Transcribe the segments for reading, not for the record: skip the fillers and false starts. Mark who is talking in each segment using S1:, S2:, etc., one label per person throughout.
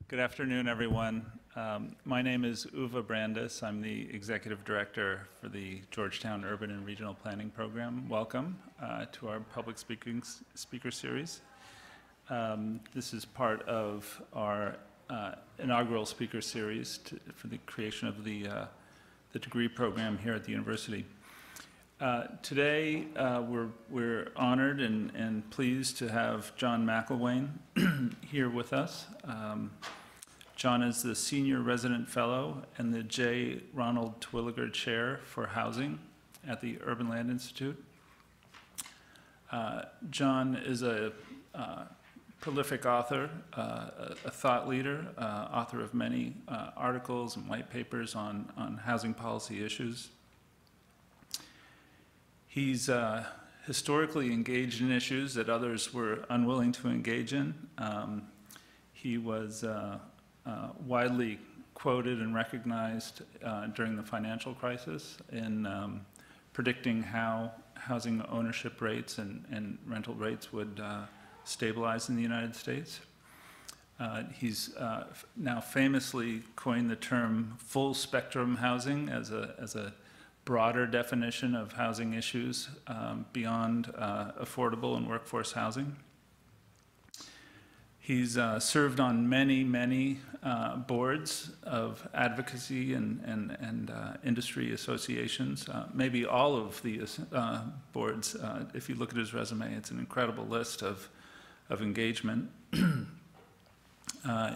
S1: Good afternoon, everyone. My name is Uwe Brandis. I'm the Executive Director for the Georgetown Urban and Regional Planning Program. Welcome to our public speaker series. This is part of our inaugural speaker series for the creation of the degree program here at the university. Today, we're honored and pleased to have John McIlwain here with us. John is the Senior Resident Fellow and the J. Ronald Terwilliger Chair for Housing at the Urban Land Institute. John is a prolific author, a thought leader, author of many articles and white papers on housing policy issues. He's historically engaged in issues that others were unwilling to engage in. He was widely quoted and recognized during the financial crisis in predicting how housing ownership rates and rental rates would stabilize in the United States. He's now famously coined the term full spectrum housing as a broader definition of housing issues beyond affordable and workforce housing. He's served on many boards of advocacy and industry associations, maybe all of the boards. If you look at his resume, it's an incredible list of engagement.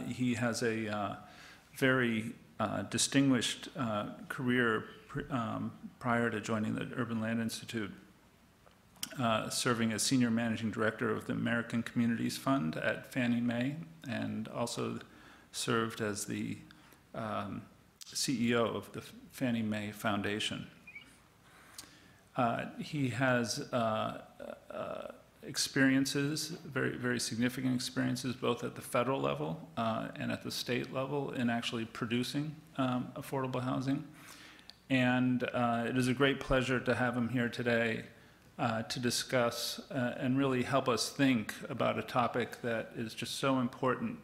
S1: He has a very distinguished career prior to joining the Urban Land Institute, serving as Senior Managing Director of the American Communities Fund at Fannie Mae, and also served as the CEO of the Fannie Mae Foundation. He has experiences, very significant experiences, both at the federal level and at the state level in actually producing affordable housing. And it is a great pleasure to have him here today to discuss and really help us think about a topic that is just so important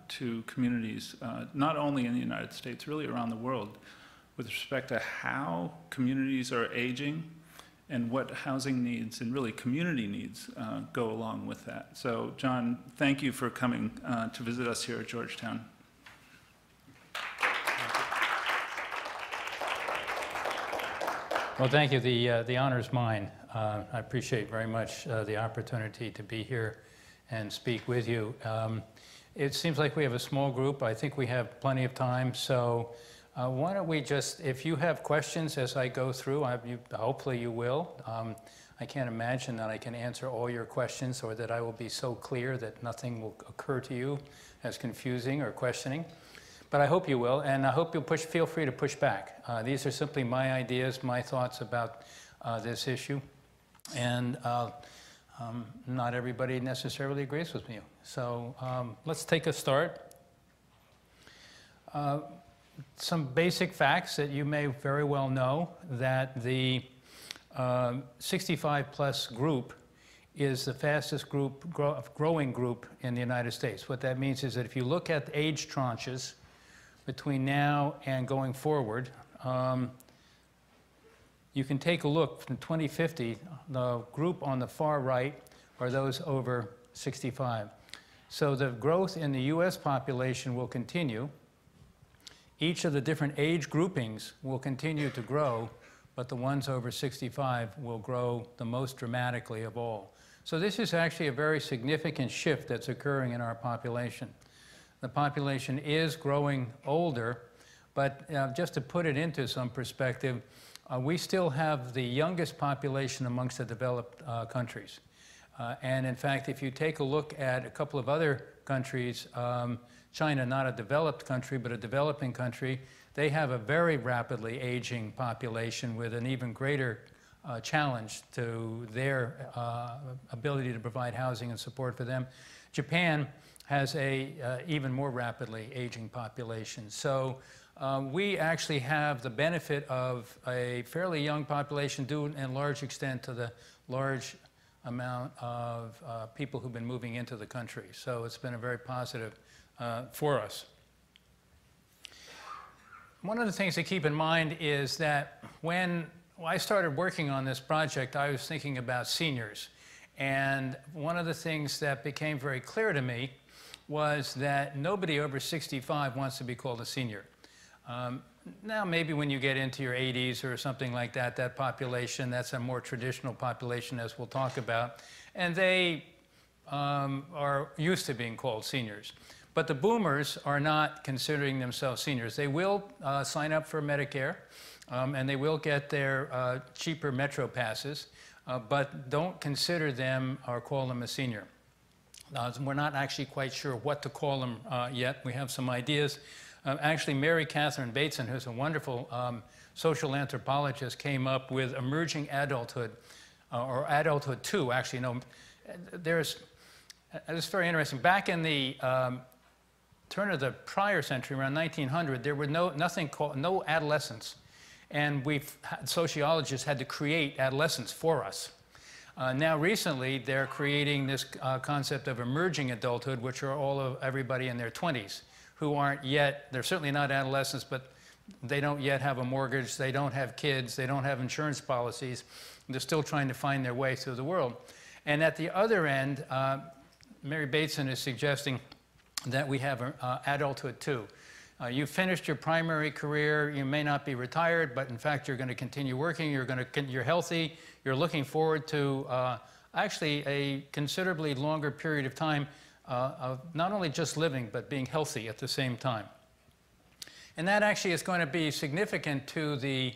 S1: to communities, not only in the United States, really around the world, with respect to how communities are aging and what housing needs and really community needs go along with that. So, John, thank you for coming to visit us here at Georgetown.
S2: Well, thank you. The honor is mine. I appreciate very much the opportunity to be here and speak with you. It seems like we have a small group. I think we have plenty of time. So why don't we just, if you have questions as I go through, hopefully you will. I can't imagine that I can answer all your questions or that I will be so clear that nothing will occur to you as confusing or questioning. But I hope you will, and I hope you'll feel free to push back. These are simply my ideas, my thoughts about this issue. And not everybody necessarily agrees with me. So let's take a start. Some basic facts that you may very well know, that the 65-plus group is the fastest growing group in the United States. What that means is that if you look at age tranches, between now and going forward, you can take a look from 2050, the group on the far right are those over 65. So the growth in the US population will continue. Each of the different age groupings will continue to grow, but the ones over 65 will grow the most dramatically of all. So this is actually a very significant shift that's occurring in our population. The population is growing older, but just to put it into some perspective, we still have the youngest population amongst the developed countries. And in fact, if you take a look at a couple of other countries, China, not a developed country, but a developing country, they have a very rapidly aging population with an even greater challenge to their ability to provide housing and support for them. Japan has a even more rapidly aging population. So we actually have the benefit of a fairly young population due in large extent to the large amount of people who've been moving into the country. So it's been a very positive for us. One of the things to keep in mind is that when I started working on this project, I was thinking about seniors. And one of the things that became very clear to me was that nobody over 65 wants to be called a senior. Now, maybe when you get into your 80s or something like that, that population, that's a more traditional population, as we'll talk about, and they are used to being called seniors. But the boomers are not considering themselves seniors. They will sign up for Medicare, and they will get their cheaper Metro passes, but don't consider them or call them a senior. We're not actually quite sure what to call them yet. We have some ideas. Actually, Mary Catherine Bateson, who's a wonderful social anthropologist, came up with emerging adulthood, or adulthood 2, actually. No, it's very interesting. Back in the turn of the prior century, around 1900, there were no adolescence. And sociologists had to create adolescence for us. Now recently, they're creating this concept of emerging adulthood, which are everybody in their 20s, who aren't yet, they're certainly not adolescents, but they don't yet have a mortgage, they don't have kids, they don't have insurance policies, they're still trying to find their way through the world. And at the other end, Mary Bateson is suggesting that we have adulthood 2. You've finished your primary career, you may not be retired, but in fact you're going to continue working, you're healthy, you're looking forward to actually a considerably longer period of time of not only just living, but being healthy at the same time. And that actually is going to be significant to the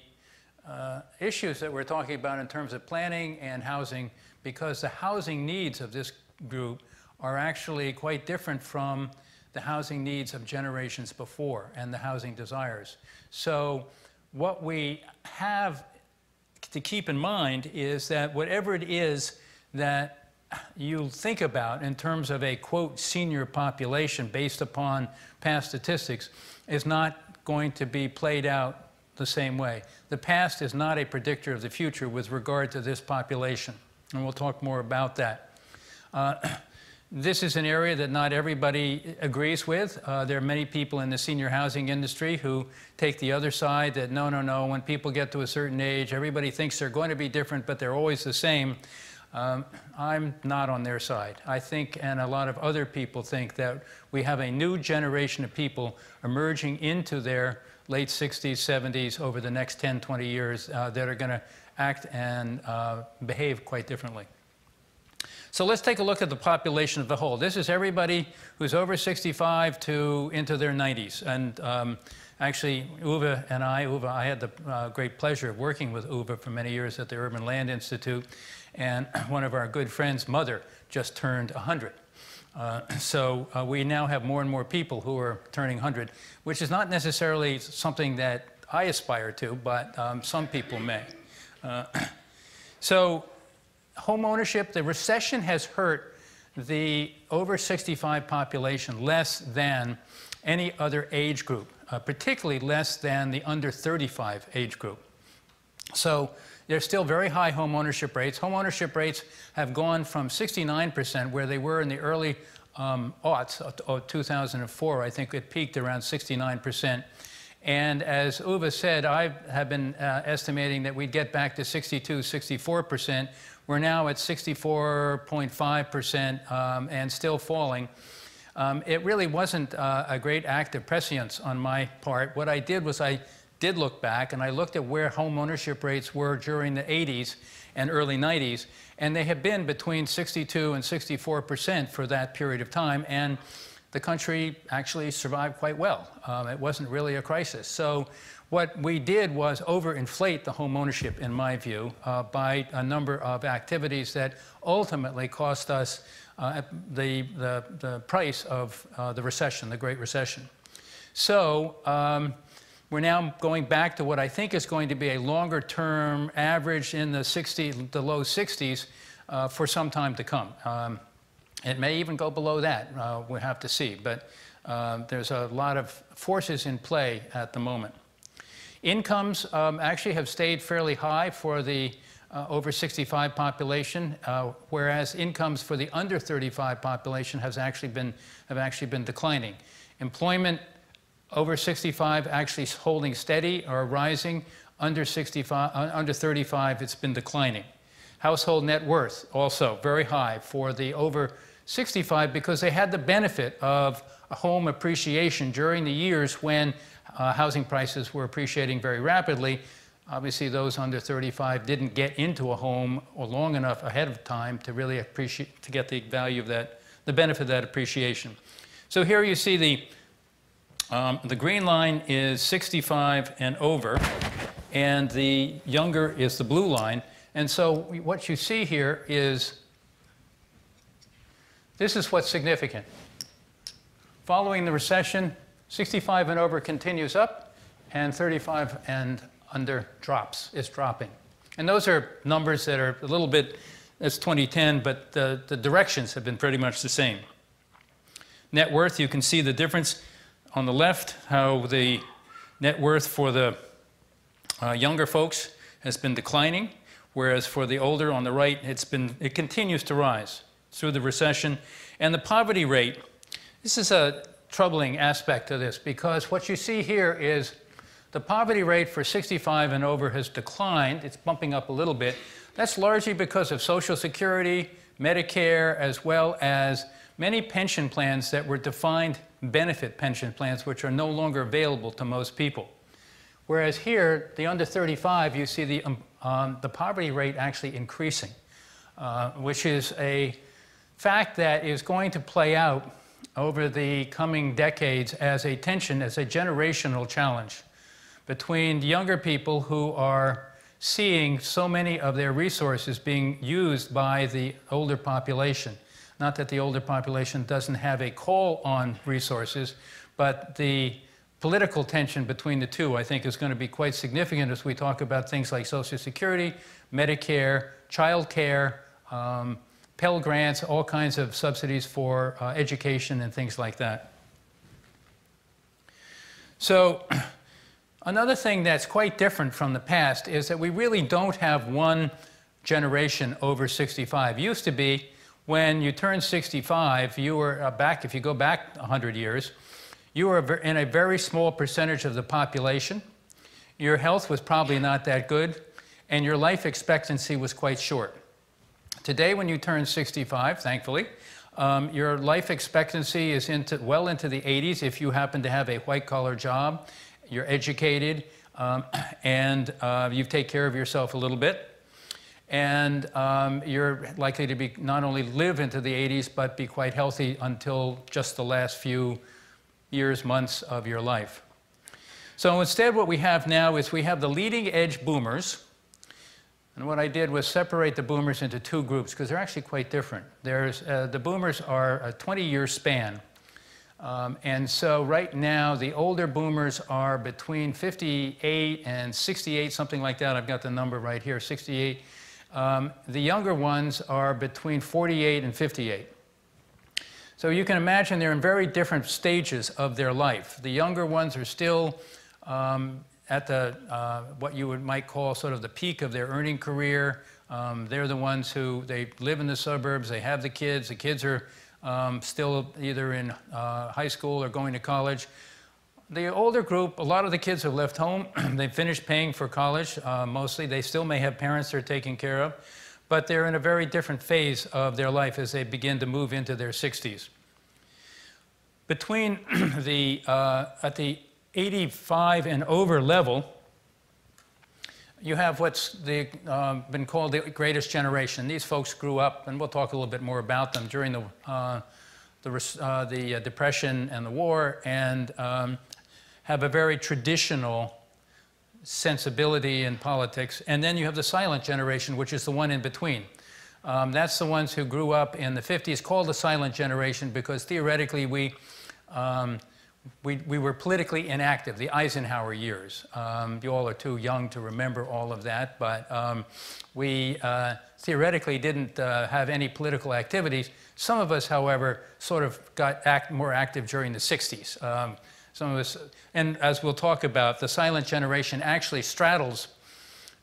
S2: issues that we're talking about in terms of planning and housing, because the housing needs of this group are actually quite different from the housing needs of generations before and the housing desires. So what we have to keep in mind is that whatever it is that you think about in terms of a, quote, senior population based upon past statistics is not going to be played out the same way. The past is not a predictor of the future with regard to this population, and we'll talk more about that. This is an area that not everybody agrees with. There are many people in the senior housing industry who take the other side, that no, when people get to a certain age, everybody thinks they're going to be different, but they're always the same. I'm not on their side. I think, and a lot of other people think, that we have a new generation of people emerging into their late 60s, 70s over the next 10, 20 years that are going to act and behave quite differently. So let's take a look at the population of the whole. This is everybody who's over 65 to into their 90s. And actually, Uwe and I had the great pleasure of working with Uwe for many years at the Urban Land Institute. And one of our good friends' mother just turned 100. So we now have more and more people who are turning 100, which is not necessarily something that I aspire to, but some people may. So home ownership, the recession has hurt the over 65 population less than any other age group, particularly less than the under 35 age group. So there's still very high home ownership rates. Home ownership rates have gone from 69%, where they were in the early aughts of 2004. I think it peaked around 69%. And as Uwe said, I have been estimating that we'd get back to 62, 64%. We're now at 64.5% and still falling. It really wasn't a great act of prescience on my part. What I did was I did look back, and I looked at where home ownership rates were during the 80s and early 90s, and they have been between 62 and 64% for that period of time, and the country actually survived quite well. It wasn't really a crisis. So what we did was overinflate the home ownership, in my view, by a number of activities that ultimately cost us the price of the recession, the Great Recession. So we're now going back to what I think is going to be a longer-term average in the low 60s for some time to come. It may even go below that. We'll have to see. But there's a lot of forces in play at the moment. Incomes actually have stayed fairly high for the over 65 population, whereas incomes for the under 35 population have actually been declining. Employment over 65 actually holding steady or rising. Under 35, it's been declining. Household net worth also very high for the over 65 because they had the benefit of home appreciation during the years when housing prices were appreciating very rapidly. Obviously, those under 35 didn't get into a home or long enough ahead of time to really appreciate, to get the value of that, the benefit of that appreciation. So here you see the green line is 65 and over, and the younger is the blue line. And so what you see here is, this is what's significant. Following the recession, 65 and over continues up, and 35 and under drops, is dropping. And those are numbers that are a little bit, that's 2010, but the directions have been pretty much the same. Net worth, you can see the difference on the left, how the net worth for the younger folks has been declining, whereas for the older on the right, it continues to rise through the recession. And the poverty rate, this is a troubling aspect of this, because what you see here is the poverty rate for 65 and over has declined. It's bumping up a little bit. That's largely because of Social Security, Medicare, as well as many pension plans that were defined benefit pension plans, which are no longer available to most people. Whereas here, the under 35, you see the poverty rate actually increasing, which is a fact that is going to play out over the coming decades as a tension, as a generational challenge between younger people who are seeing so many of their resources being used by the older population. Not that the older population doesn't have a call on resources, but the political tension between the two, I think, is going to be quite significant as we talk about things like Social Security, Medicare, child care, Pell Grants, all kinds of subsidies for education and things like that. So another thing that's quite different from the past is that we really don't have one generation over 65. It used to be when you turned 65, you were back, if you go back 100 years, you were in a very small percentage of the population. Your health was probably not that good, and your life expectancy was quite short. Today, when you turn 65, thankfully, your life expectancy is well into the 80s if you happen to have a white-collar job, you're educated, and you take care of yourself a little bit. And you're likely to be not only live into the 80s, but be quite healthy until just the last few years, months of your life. So instead, what we have now is we have the leading edge boomers. And what I did was separate the boomers into two groups, because they're actually quite different. The boomers are a 20-year span. And so right now, the older boomers are between 58 and 68, something like that. I've got the number right here, 68. The younger ones are between 48 and 58. So you can imagine they're in very different stages of their life. The younger ones are still at what you might call sort of the peak of their earning career. They're the ones who, they live in the suburbs, they have the kids are still either in high school or going to college. The older group, a lot of the kids have left home. They've finished paying for college, mostly. They still may have parents they're taking care of, but they're in a very different phase of their life as they begin to move into their 60s. Between at the 85 and over level, you have what's been called the greatest generation. These folks grew up, and we'll talk a little bit more about them, during the Depression and the war, and have a very traditional sensibility in politics. And then you have the silent generation, which is the one in between. That's the ones who grew up in the 50s, called the silent generation because theoretically we were politically inactive, the Eisenhower years. You all are too young to remember all of that, but we theoretically didn't have any political activities. Some of us, however, sort of got more active during the 60s. Some of us, and as we'll talk about, the silent generation actually straddles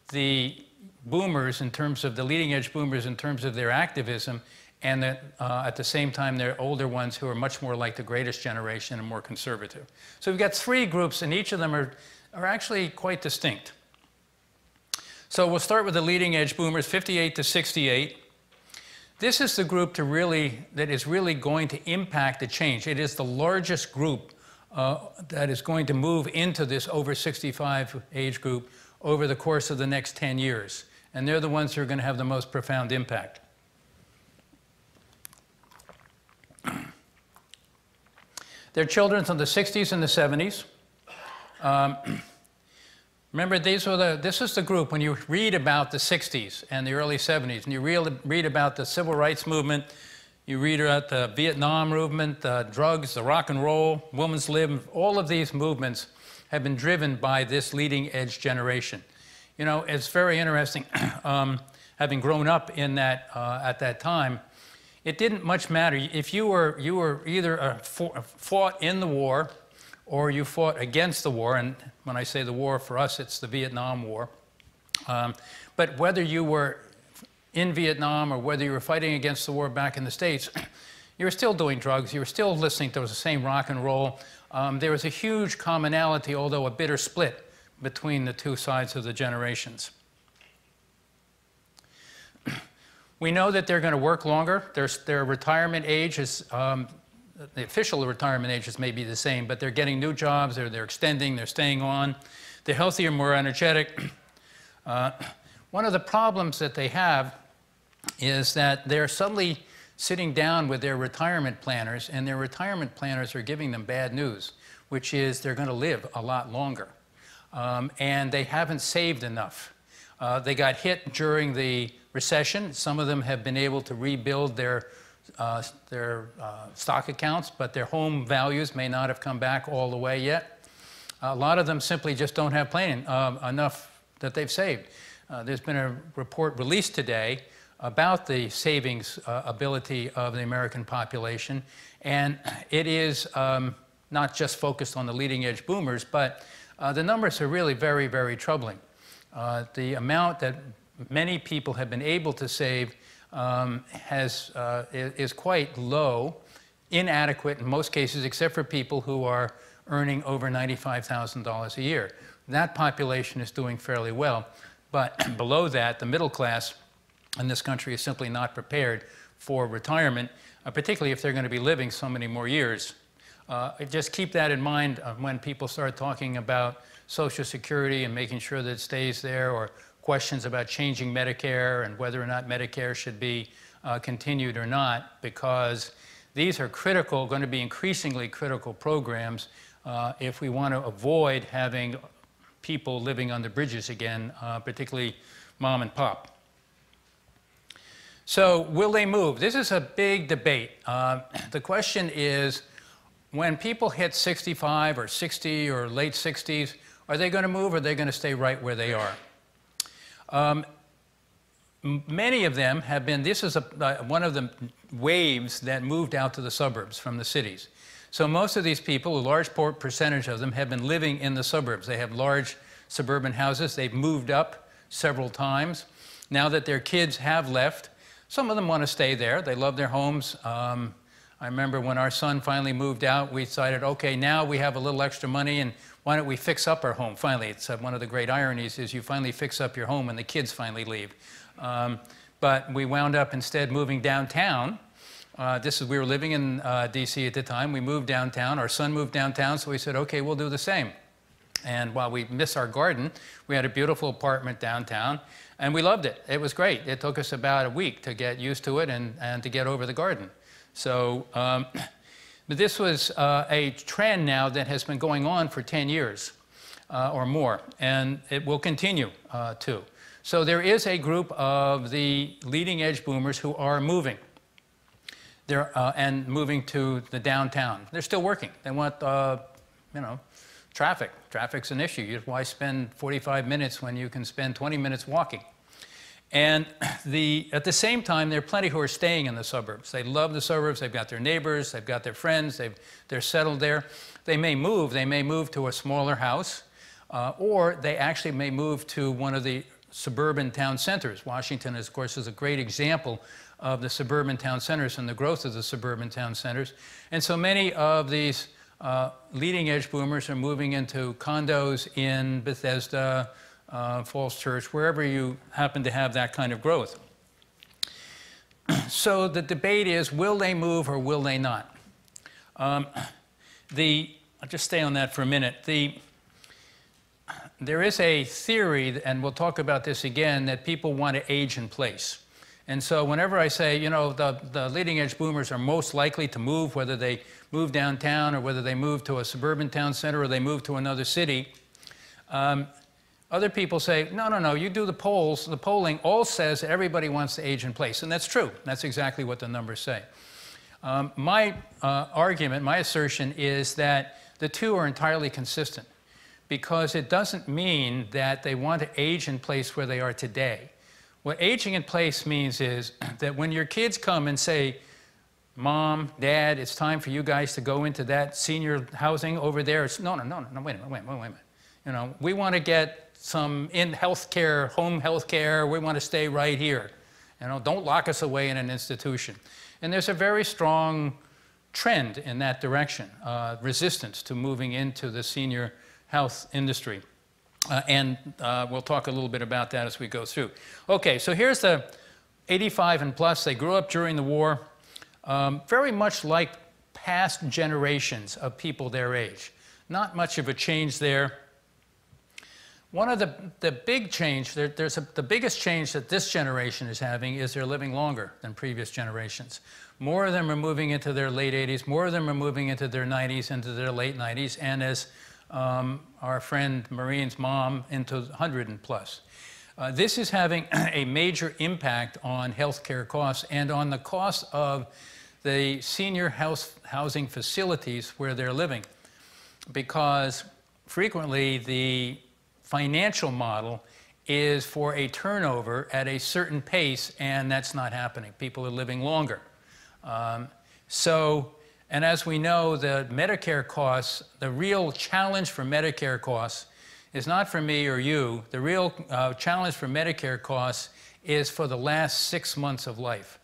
S2: the boomers in terms of the leading edge boomers in terms of their activism, and that at the same time they're older ones who are much more like the greatest generation and more conservative. So we've got three groups, and each of them are actually quite distinct. So we'll start with the leading edge boomers, 58 to 68. This is the group that is really going to impact the change. It is the largest group that is going to move into this over 65 age group over the course of the next 10 years. And they're the ones who are going to have the most profound impact. They're children from the 60s and the 70s. Remember, this is the group, when you read about the 60s and the early 70s, and you read about the civil rights movement, you read about the Vietnam movement, the drugs, the rock and roll, women's lib, all of these movements have been driven by this leading edge generation. You know, it's very interesting, having grown up in that, at that time, it didn't much matter. If you were either fought in the war or you fought against the war, and when I say the war, for us, it's the Vietnam War. But whether you were in Vietnam or whether you were fighting against the war back in the States, you were still doing drugs, you were still listening to the same rock and roll. There was a huge commonality, although a bitter split, between the two sides of the generations. We know that they're going to work longer. Their retirement age is, the official retirement ages may be the same, but they're getting new jobs, they're extending, they're staying on. They're healthier, more energetic. One of the problems that they have is that they're suddenly sitting down with their retirement planners, and their retirement planners are giving them bad news, which is they're going to live a lot longer. And they haven't saved enough. They got hit during the recession. Some of them have been able to rebuild their stock accounts, but their home values may not have come back all the way yet. A lot of them simply just don't have enough that they've saved. There's been a report released today about the savings ability of the American population, and it is not just focused on the leading edge boomers, but the numbers are really very, very troubling. The amount that many people have been able to save is quite low, inadequate in most cases, except for people who are earning over $95,000 a year. That population is doing fairly well, but below that, the middle class in this country is simply not prepared for retirement, particularly if they're going to be living so many more years. Just keep that in mind when people start talking about Social Security and making sure that it stays there, or questions about changing Medicare and whether or not Medicare should be continued or not, because these are critical, going to be increasingly critical programs if we want to avoid having people living under bridges again, particularly mom and pop. So will they move? This is a big debate. The question is, when people hit 65 or 60 or late 60s, are they going to move, or are they going to stay right where they are? Many of them have been, this is one of the waves that moved out to the suburbs from the cities. So most of these people, a large percentage of them, have been living in the suburbs. They have large suburban houses. They've moved up several times. Now that their kids have left, some of them want to stay there. They love their homes. I remember when our son finally moved out, we decided, okay, now we have a little extra money, and why don't we fix up our home? Finally, it's one of the great ironies is you finally fix up your home and the kids finally leave. But we wound up instead moving downtown. We were living in DC at the time. We moved downtown. Our son moved downtown, so we said, okay, we'll do the same. And while we miss our garden, we had a beautiful apartment downtown, and we loved it. It was great. It took us about a week to get used to it and to get over the garden. So, but this was a trend now that has been going on for 10 years or more, and it will continue to. So there is a group of the leading edge boomers who are moving. And moving to the downtown. They're still working. They want, you know, traffic. Traffic's an issue. Why spend 45 minutes when you can spend 20 minutes walking? And at the same time, there are plenty who are staying in the suburbs. They love the suburbs. They've got their neighbors. They've got their friends. They're settled there. They may move. They may move to a smaller house, or they actually may move to one of the suburban town centers. Washington, of course, is a great example of the suburban town centers and the growth of the suburban town centers. And so many of these leading edge boomers are moving into condos in Bethesda, Falls Church, wherever you happen to have that kind of growth. So the debate is, will they move or will they not? I'll just stay on that for a minute. There is a theory, and we'll talk about this again, that people want to age in place. And so whenever I say, you know, the leading edge boomers are most likely to move, whether they move downtown or whether they move to a suburban town center or they move to another city, other people say, no, no, no, you do the polls, the polling all says that everybody wants to age in place. And that's true. That's exactly what the numbers say. My argument, my assertion is that the two are entirely consistent, because it doesn't mean that they want to age in place where they are today. What aging in place means is that when your kids come and say, Mom, Dad, it's time for you guys to go into that senior housing over there. It's, no, wait a minute. You know, we want to get some in healthcare, home healthcare. We want to stay right here. You know, don't lock us away in an institution. And there's a very strong trend in that direction, resistance to moving into the senior health industry. We'll talk a little bit about that as we go through. Okay, so here's the 85 and plus. They grew up during the war, very much like past generations of people their age. Not much of a change there. One of the big change, the biggest change that this generation is having is they're living longer than previous generations. More of them are moving into their late 80s, more of them are moving into their 90s, into their late 90s, and as our friend Maureen's mom, into 100 and plus. This is having a major impact on healthcare costs and on the cost of the senior housing facilities where they're living, because frequently the financial model is for a turnover at a certain pace, and that's not happening. People are living longer. And as we know, the Medicare costs, the real challenge for Medicare costs is not for me or you. The real challenge for Medicare costs is for the last 6 months of life.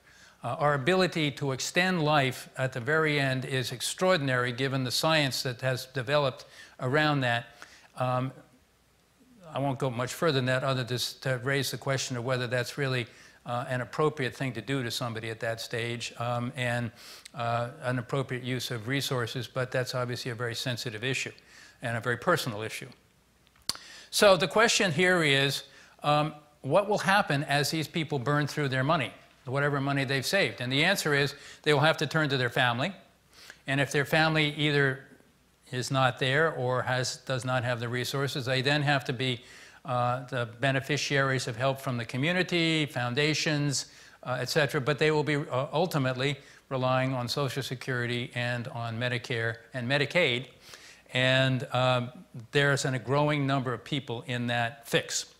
S2: Our ability to extend life at the very end is extraordinary, given the science that has developed around that. I won't go much further than that, other than to raise the question of whether that's really an appropriate thing to do to somebody at that stage, and an appropriate use of resources, but that's obviously a very sensitive issue and a very personal issue. So the question here is, what will happen as these people burn through their money, whatever money they've saved? And the answer is they will have to turn to their family, and if their family either is not there or does not have the resources, they then have to be the beneficiaries of help from the community, foundations, etc. But they will be ultimately relying on Social Security and on Medicare and Medicaid. And there's a growing number of people in that fix.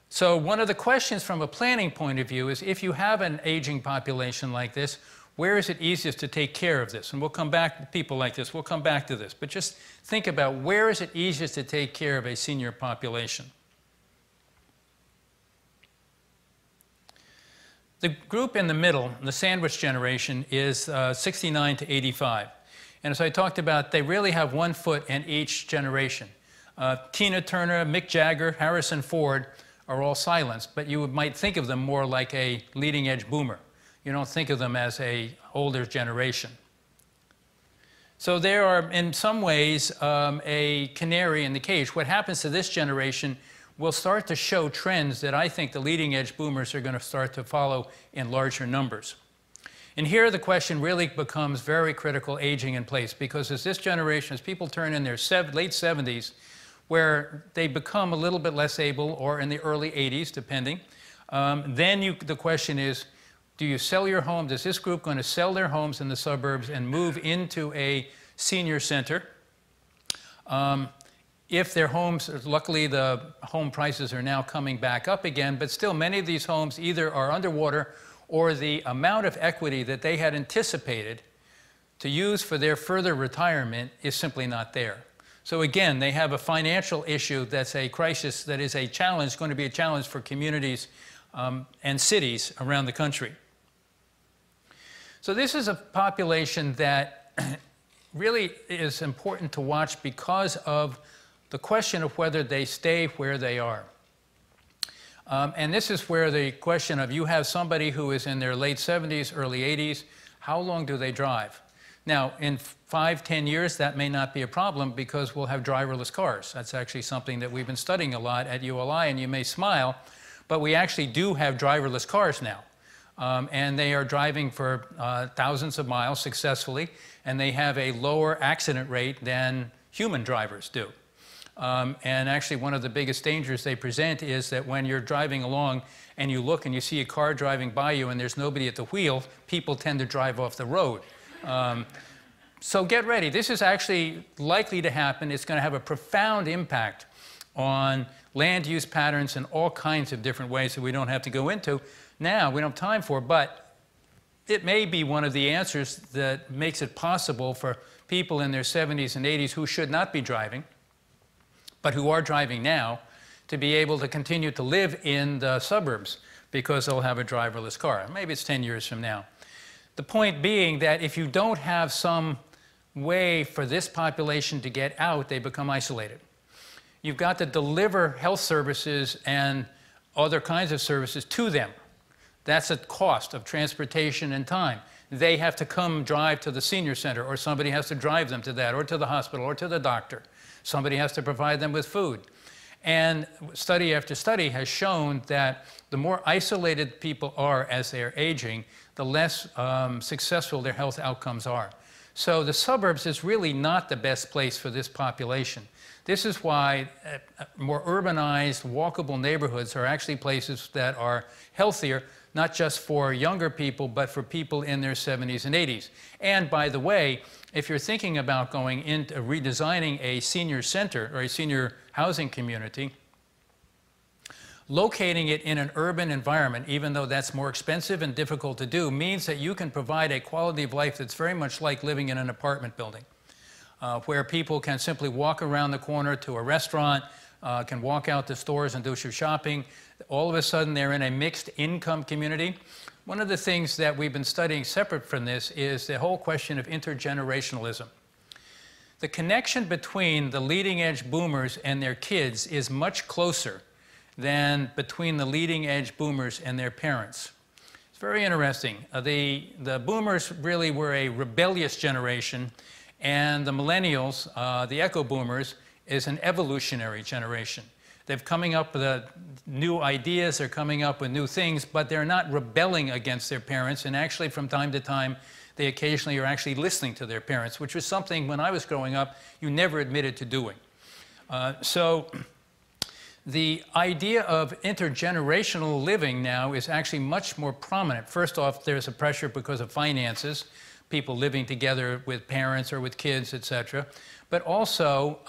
S2: So one of the questions from a planning point of view is, if you have an aging population like this, where is it easiest to take care of this? And we'll come back to people like this. We'll come back to this. But just think about, where is it easiest to take care of a senior population? The group in the middle, the sandwich generation, is 69 to 85. And as I talked about, they really have one foot in each generation. Tina Turner, Mick Jagger, Harrison Ford are all silenced, but you might think of them more like a leading edge boomer. You don't think of them as an older generation. So they are, in some ways, a canary in the cage. What happens to this generation will start to show trends that I think the leading edge boomers are going to start to follow in larger numbers. And here the question really becomes very critical, aging in place, because as this generation, as people turn in their late 70s, where they become a little bit less able, or in the early 80s, depending, then the question is, do you sell your home? Is this group going to sell their homes in the suburbs and move into a senior center? If their homes, luckily the home prices are now coming back up again, but still many of these homes either are underwater, or the amount of equity that they had anticipated to use for their further retirement is simply not there. So again, they have a financial issue that's a crisis, that is a challenge, going to be a challenge for communities and cities around the country. So this is a population that really is important to watch because of the question of whether they stay where they are. And this is where the question of, you have somebody who is in their late 70s, early 80s, how long do they drive? Now, in 5, 10 years, that may not be a problem because we'll have driverless cars. That's actually something that we've been studying a lot at ULI, and you may smile, but we actually do have driverless cars now. And they are driving for thousands of miles successfully, and they have a lower accident rate than human drivers do. And actually, one of the biggest dangers they present is that when you're driving along and you look and you see a car driving by you and there's nobody at the wheel, people tend to drive off the road. So get ready. This is actually likely to happen. It's going to have a profound impact on land use patterns in all kinds of different ways that we don't have to go into now. We don't have time for, but it may be one of the answers that makes it possible for people in their 70s and 80s who should not be driving, but who are driving now, to be able to continue to live in the suburbs because they'll have a driverless car. Maybe it's 10 years from now. The point being that if you don't have some way for this population to get out, they become isolated. You've got to deliver health services and other kinds of services to them. That's a cost of transportation and time. They have to come drive to the senior center, or somebody has to drive them to that, or to the hospital, or to the doctor. Somebody has to provide them with food. And study after study has shown that the more isolated people are as they are aging, the less successful their health outcomes are. So the suburbs is really not the best place for this population. This is why more urbanized, walkable neighborhoods are actually places that are healthier, not just for younger people, but for people in their 70s and 80s. And by the way, if you're thinking about going into redesigning a senior center or a senior housing community, locating it in an urban environment, even though that's more expensive and difficult to do, means that you can provide a quality of life that's very much like living in an apartment building, where people can simply walk around the corner to a restaurant, can walk out to stores and do some shopping. All of a sudden, they're in a mixed income community. One of the things that we've been studying separate from this is the whole question of intergenerationalism. The connection between the leading edge boomers and their kids is much closer than between the leading edge boomers and their parents. It's very interesting. The boomers really were a rebellious generation, and the millennials, the echo boomers, is an evolutionary generation. They're coming up with new ideas, they're coming up with new things, but they're not rebelling against their parents, and actually from time to time, they occasionally are actually listening to their parents, which was something when I was growing up, you never admitted to doing. So the idea of intergenerational living now is actually much more prominent. First off, there's a pressure because of finances, people living together with parents or with kids, etc. But also,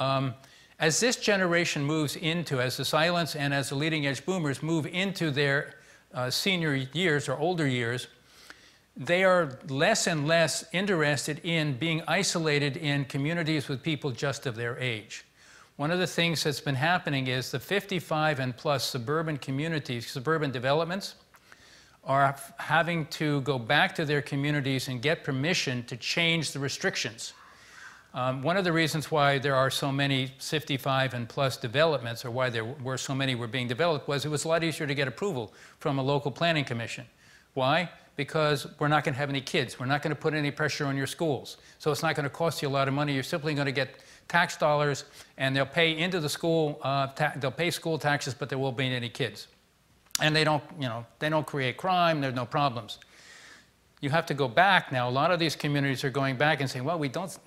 S2: as this generation moves into, as the silents and as the leading edge boomers move into their senior years or older years, they are less and less interested in being isolated in communities with people just of their age. One of the things that's been happening is the 55 and plus suburban communities, suburban developments, are having to go back to their communities and get permission to change the restrictions. One of the reasons why there are so many 55 and plus developments, or why there were so many were being developed, was it was a lot easier to get approval from a local planning commission. Why? Because we're not going to have any kids. We're not going to put any pressure on your schools. So it's not going to cost you a lot of money. You're simply going to get tax dollars, and they'll pay into the school, they'll pay school taxes, but there won't be any kids. And they don't, they don't create crime, there's no problems. You have to go back now. A lot of these communities are going back and saying, well, we don't,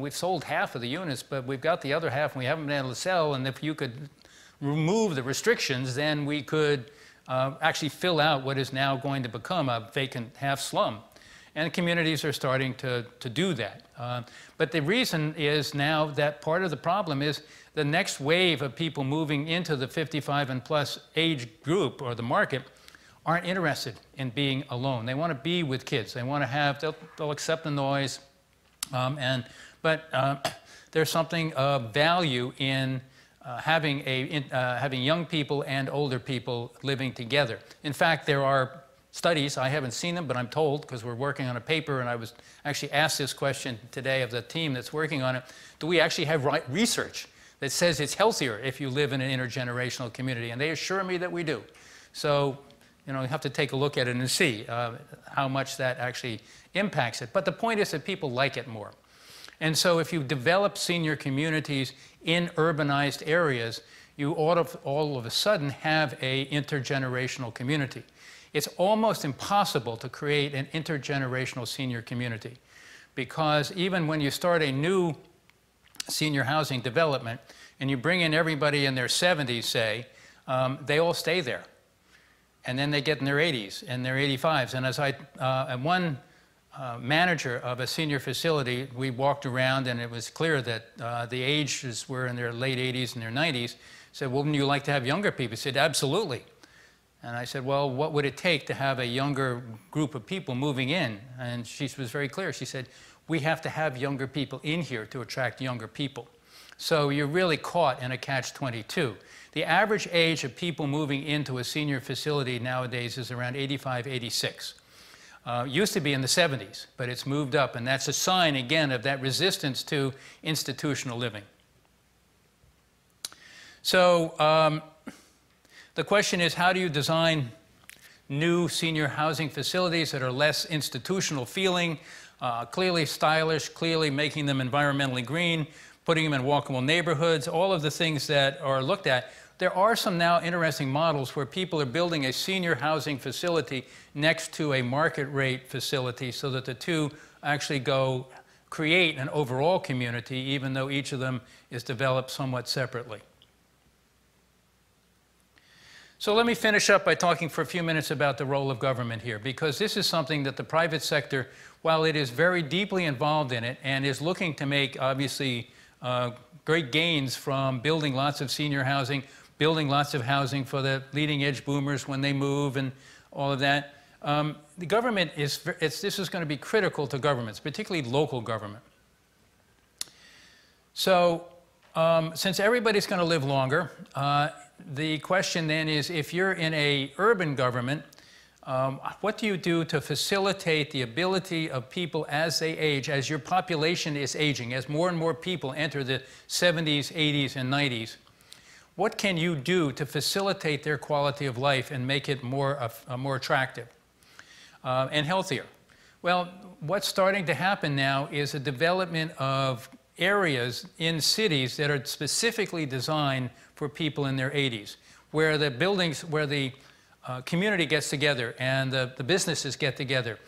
S2: we've sold half of the units, but we've got the other half and we haven't been able to sell, and if you could remove the restrictions, then we could actually fill out what is now going to become a vacant half slum. And communities are starting to do that. But the reason is now that part of the problem is the next wave of people moving into the 55 and plus age group or the market aren't interested in being alone. They want to be with kids. They want to have, they'll accept the noise. But there's something of value in having young people and older people living together. In fact, there are studies, I haven't seen them, but I'm told, because we're working on a paper, and I was actually asked this question today of the team that's working on it, do we actually have research that says it's healthier if you live in an intergenerational community? And they assure me that we do. So, you know, you have to take a look at it and see how much that actually impacts it. But the point is that people like it more. And so if you develop senior communities in urbanized areas, you ought to all of a sudden have an intergenerational community. It's almost impossible to create an intergenerational senior community, because even when you start a new senior housing development and you bring in everybody in their 70s, say, they all stay there. And then they get in their 80s and their 85s. And as one manager of a senior facility, we walked around and it was clear that the ages were in their late 80s and their 90s. Said, well, wouldn't you like to have younger people? He said, absolutely. And I said, well, what would it take to have a younger group of people moving in? And she was very clear. She said, we have to have younger people in here to attract younger people. So you're really caught in a catch-22. The average age of people moving into a senior facility nowadays is around 85, 86. Used to be in the 70s, but it's moved up, and that's a sign, again, of that resistance to institutional living. So the question is, how do you design new senior housing facilities that are less institutional feeling, clearly stylish, clearly making them environmentally green, putting them in walkable neighborhoods, all of the things that are looked at. There are some now interesting models where people are building a senior housing facility next to a market rate facility so that the two actually create an overall community, even though each of them is developed somewhat separately. So let me finish up by talking for a few minutes about the role of government here, because this is something that the private sector, while it is very deeply involved in it and is looking to make, obviously, great gains from building lots of senior housing, building lots of housing for the leading edge boomers when they move and all of that. The government this is going to be critical to governments, particularly local government. So since everybody's going to live longer, the question then is, if you're in an urban government, what do you do to facilitate the ability of people as they age, as your population is aging, as more and more people enter the 70s, 80s, and 90s? What can you do to facilitate their quality of life and make it more attractive and healthier? Well, what's starting to happen now is a development of areas in cities that are specifically designed for people in their 80s, where the buildings, where the community gets together and the businesses get together,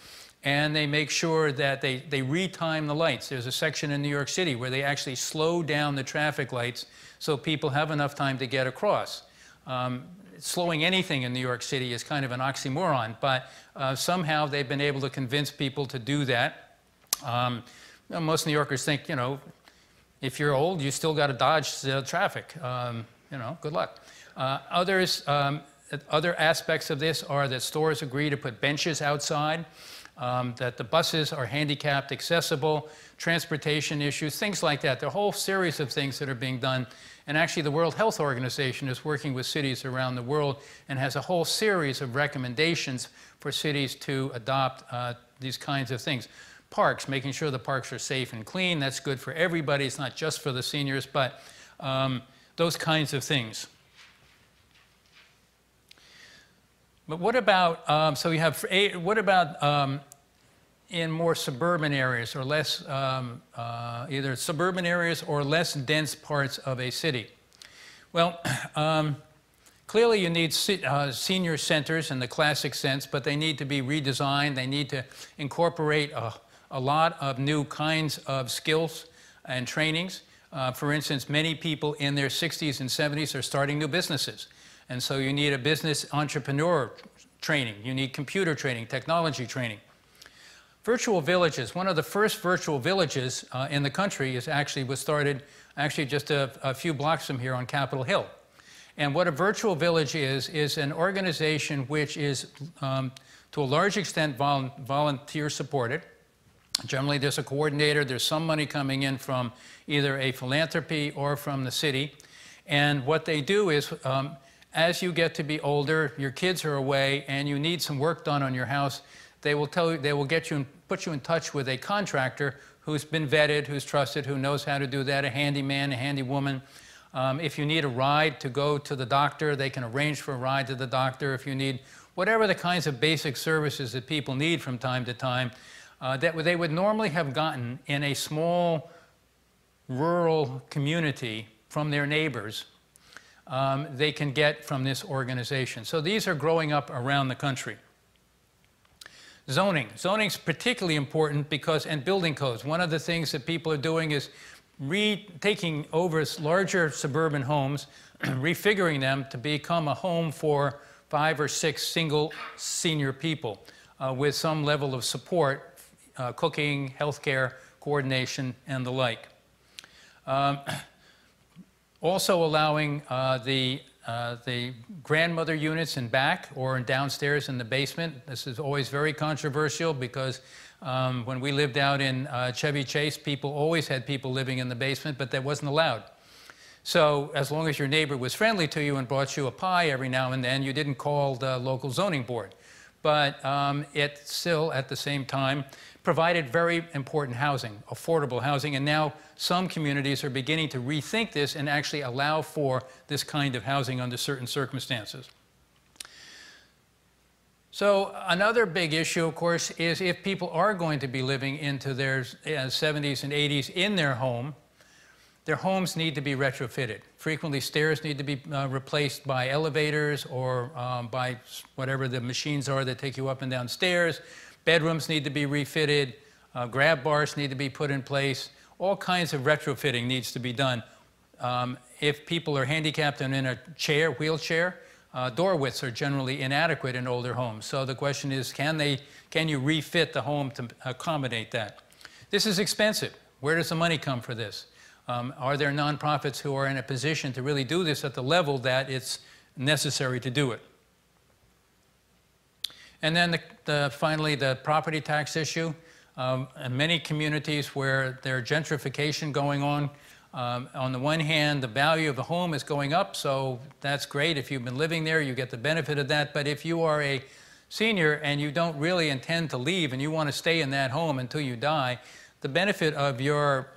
S2: and they make sure that they retime the lights. There's a section in New York City where they actually slow down the traffic lights so people have enough time to get across. Slowing anything in New York City is kind of an oxymoron, but somehow they've been able to convince people to do that. Most New Yorkers think, you know, if you're old, you still got to dodge the traffic. You know, good luck. Other aspects of this are that stores agree to put benches outside, that the buses are handicapped accessible, transportation issues, things like that. There are a whole series of things that are being done. And actually, the World Health Organization is working with cities around the world and has a whole series of recommendations for cities to adopt these kinds of things. Parks, making sure the parks are safe and clean. That's good for everybody. It's not just for the seniors, but those kinds of things. But what about, so you have, what about in more suburban areas or less, either suburban areas or less dense parts of a city? Well, clearly you need senior centers in the classic sense, but they need to be redesigned. They need to incorporate a lot of new kinds of skills and trainings. For instance, many people in their 60s and 70s are starting new businesses. And so you need a business entrepreneur training. You need computer training, technology training. Virtual villages. One of the first virtual villages in the country was started just a few blocks from here on Capitol Hill. And what a virtual village is an organization which is, to a large extent, volunteer supported. Generally, there's a coordinator, there's some money coming in from either a philanthropy or from the city. And what they do is, as you get to be older, your kids are away, and you need some work done on your house, they will tell you, they will get you and put you in touch with a contractor who's been vetted, who's trusted, who knows how to do that, a handyman, a handywoman. If you need a ride to go to the doctor, they can arrange for a ride to the doctor. If you need whatever the kinds of basic services that people need from time to time, that they would normally have gotten in a small rural community from their neighbors, they can get from this organization. So these are growing up around the country. Zoning. Zoning is particularly important because, and building codes. One of the things that people are doing is taking over larger suburban homes, refiguring them to become a home for 5 or 6 single senior people with some level of support, cooking, healthcare, coordination, and the like. Also allowing the grandmother units in back or downstairs in the basement. This is always very controversial because when we lived out in Chevy Chase, people always had people living in the basement, but that wasn't allowed. So as long as your neighbor was friendly to you and brought you a pie every now and then, you didn't call the local zoning board. But it still, at the same time, provided very important housing, affordable housing, and now some communities are beginning to rethink this and actually allow for this kind of housing under certain circumstances. So another big issue, of course, is if people are going to be living into their 70s and 80s in their homes need to be retrofitted. Frequently, stairs need to be replaced by elevators or by whatever the machines are that take you up and down stairs. Bedrooms need to be refitted. Grab bars need to be put in place. All kinds of retrofitting needs to be done. If people are handicapped and in a wheelchair, door widths are generally inadequate in older homes. So the question is, can you refit the home to accommodate that? This is expensive. Where does the money come for this? Are there nonprofits who are in a position to really do this at the level that it's necessary to do it? And then finally, the property tax issue. In many communities where there's gentrification going on the one hand, the value of the home is going up, so that's great. If you've been living there, you get the benefit of that. But if you are a senior and you don't really intend to leave and you want to stay in that home until you die, the benefit of your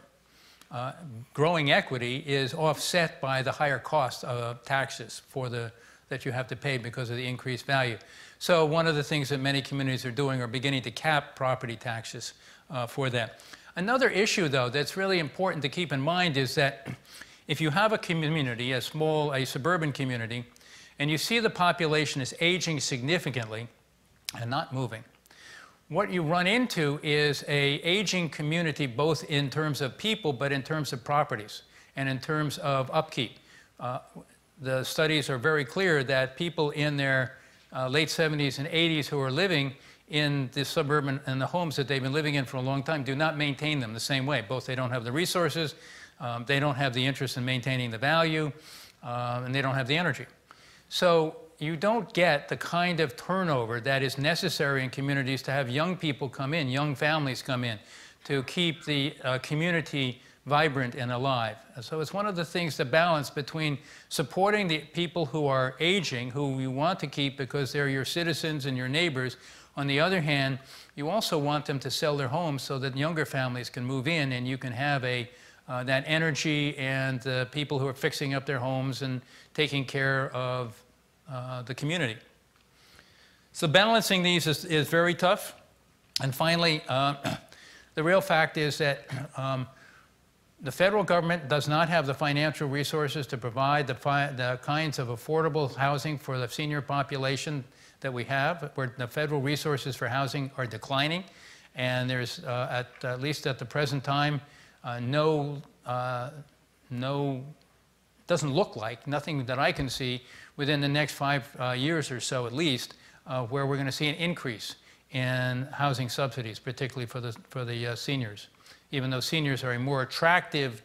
S2: growing equity is offset by the higher cost of taxes that you have to pay because of the increased value. So one of the things that many communities are doing are beginning to cap property taxes for that. Another issue, though, that's really important to keep in mind is that if you have a community, a suburban community, and you see the population is aging significantly and not moving, what you run into is an aging community, both in terms of people, but in terms of properties and in terms of upkeep. The studies are very clear that people in their late 70s and 80s who are living in the suburban and the homes that they've been living in for a long time do not maintain them the same way. Both they don't have the resources, they don't have the interest in maintaining the value, and they don't have the energy. So you don't get the kind of turnover that is necessary in communities to have young people come in, young families come in, to keep the community vibrant and alive. So it's one of the things, the balance between supporting the people who are aging, who you want to keep because they're your citizens and your neighbors. On the other hand, you also want them to sell their homes so that younger families can move in and you can have that energy and the people who are fixing up their homes and taking care of the community. So balancing these is very tough. And finally, the real fact is that the federal government does not have the financial resources to provide the kinds of affordable housing for the senior population that we have, where the federal resources for housing are declining. And there's, at least at the present time, doesn't look like, nothing that I can see within the next 5 years or so at least, where we're going to see an increase in housing subsidies, particularly for the seniors. Even though seniors are a more attractive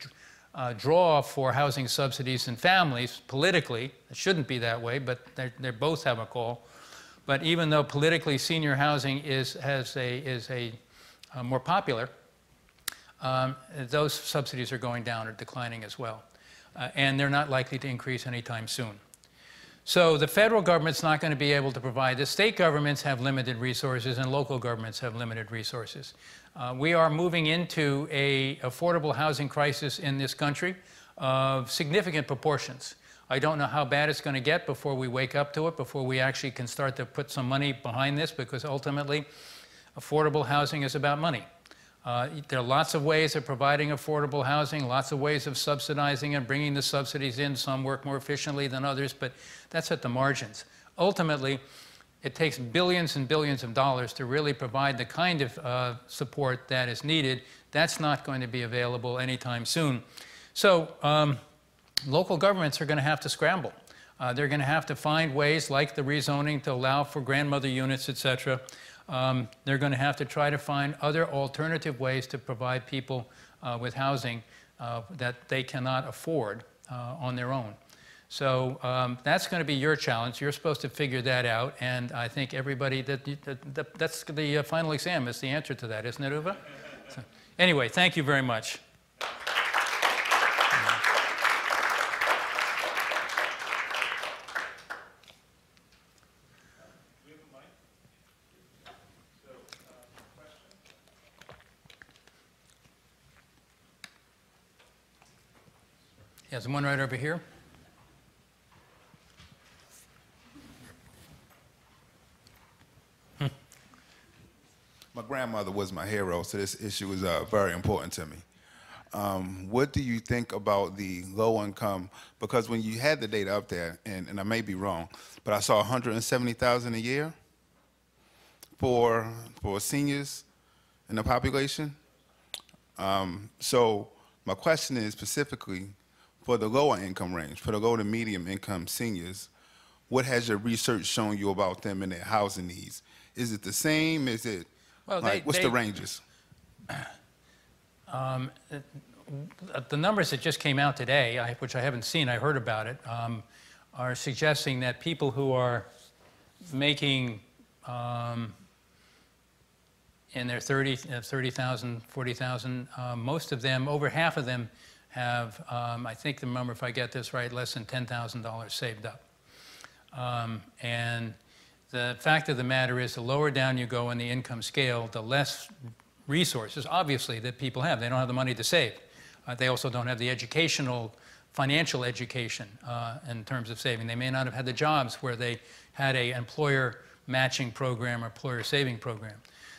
S2: draw for housing subsidies than families, politically, it shouldn't be that way, but they both have a call. But even though politically senior housing has a more popular, those subsidies are going down or declining as well. And they're not likely to increase anytime soon. So the federal government's not going to be able to provide this. State governments have limited resources and local governments have limited resources. We are moving into an affordable housing crisis in this country of significant proportions. I don't know how bad it's going to get before we wake up to it, before we actually can start to put some money behind this, because ultimately affordable housing is about money. There are lots of ways of providing affordable housing, lots of ways of subsidizing and bringing the subsidies in. Some work more efficiently than others, but that's at the margins. Ultimately, it takes billions and billions of dollars to really provide the kind of support that is needed. That's not going to be available anytime soon. So local governments are going to have to scramble. They're going to have to find ways, like the rezoning, to allow for grandmother units, et cetera. They're going to have to try to find other alternative ways to provide people with housing that they cannot afford on their own. So that's going to be your challenge. You're supposed to figure that out, and I think everybody, that's the final exam is the answer to that, isn't it, Uwe? So, anyway, thank you very much. There's one right over here.
S3: My grandmother was my hero, so this issue is very important to me. What do you think about the low income? Because when you had the data up there, and I may be wrong, but I saw 170,000 a year for seniors in the population. So my question is specifically, for the lower income range, for the low to medium income seniors, what has your research shown you about them and their housing needs? Is it the same? Is it,
S2: well,
S3: what's the ranges?
S2: The numbers that just came out today, which I haven't seen, I heard about it, are suggesting that people who are making in their 30,000, 40,000, most of them, over half of them, have, I think the number, if I get this right, less than $10,000 saved up. And the fact of the matter is, the lower down you go in the income scale, the less resources, obviously, that people have. They don't have the money to save. They also don't have the educational, financial education in terms of saving. They may not have had the jobs where they had an employer matching program or employer saving program.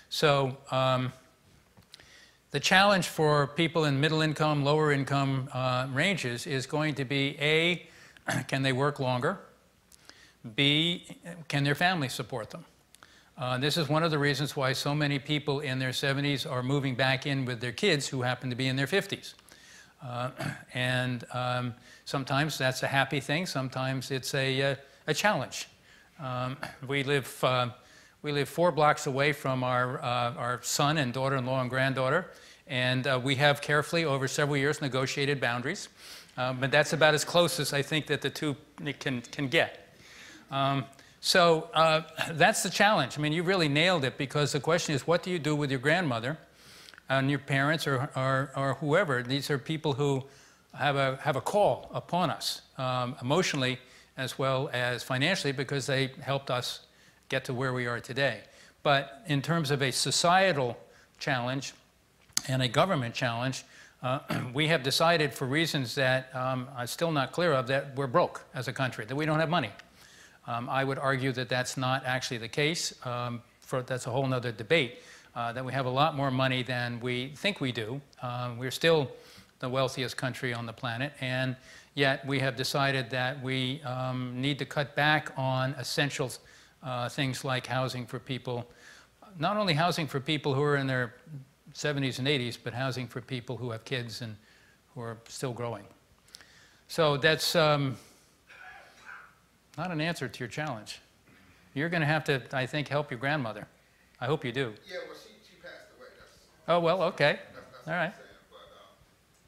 S2: So the challenge for people in middle income, lower income ranges is going to be A, can they work longer? B, can their families support them? This is one of the reasons why so many people in their 70s are moving back in with their kids who happen to be in their 50s. Sometimes that's a happy thing, sometimes it's a challenge. We live 4 blocks away from our son and daughter-in-law and granddaughter, and we have carefully, over several years, negotiated boundaries. But that's about as close as I think that the two can get. So that's the challenge. I mean, you really nailed it, because the question is, what do you do with your grandmother and your parents or whoever? These are people who have a call upon us, emotionally as well as financially, because they helped us get to where we are today. But in terms of a societal challenge and a government challenge, we have decided, for reasons that I'm still not clear of, that we're broke as a country, that we don't have money. I would argue that that's not actually the case. That's a whole other debate, that we have a lot more money than we think we do. We're still the wealthiest country on the planet, and yet we have decided that we need to cut back on essential things like housing for people, not only housing for people who are in their 70s and 80s, but housing for people who have kids and who are still growing. So that's not an answer to your challenge. You're going to have to, I think, help your grandmother. I hope you do.
S3: Yeah, well, she passed away.
S2: Oh, well, okay.
S3: That's
S2: all right.
S3: But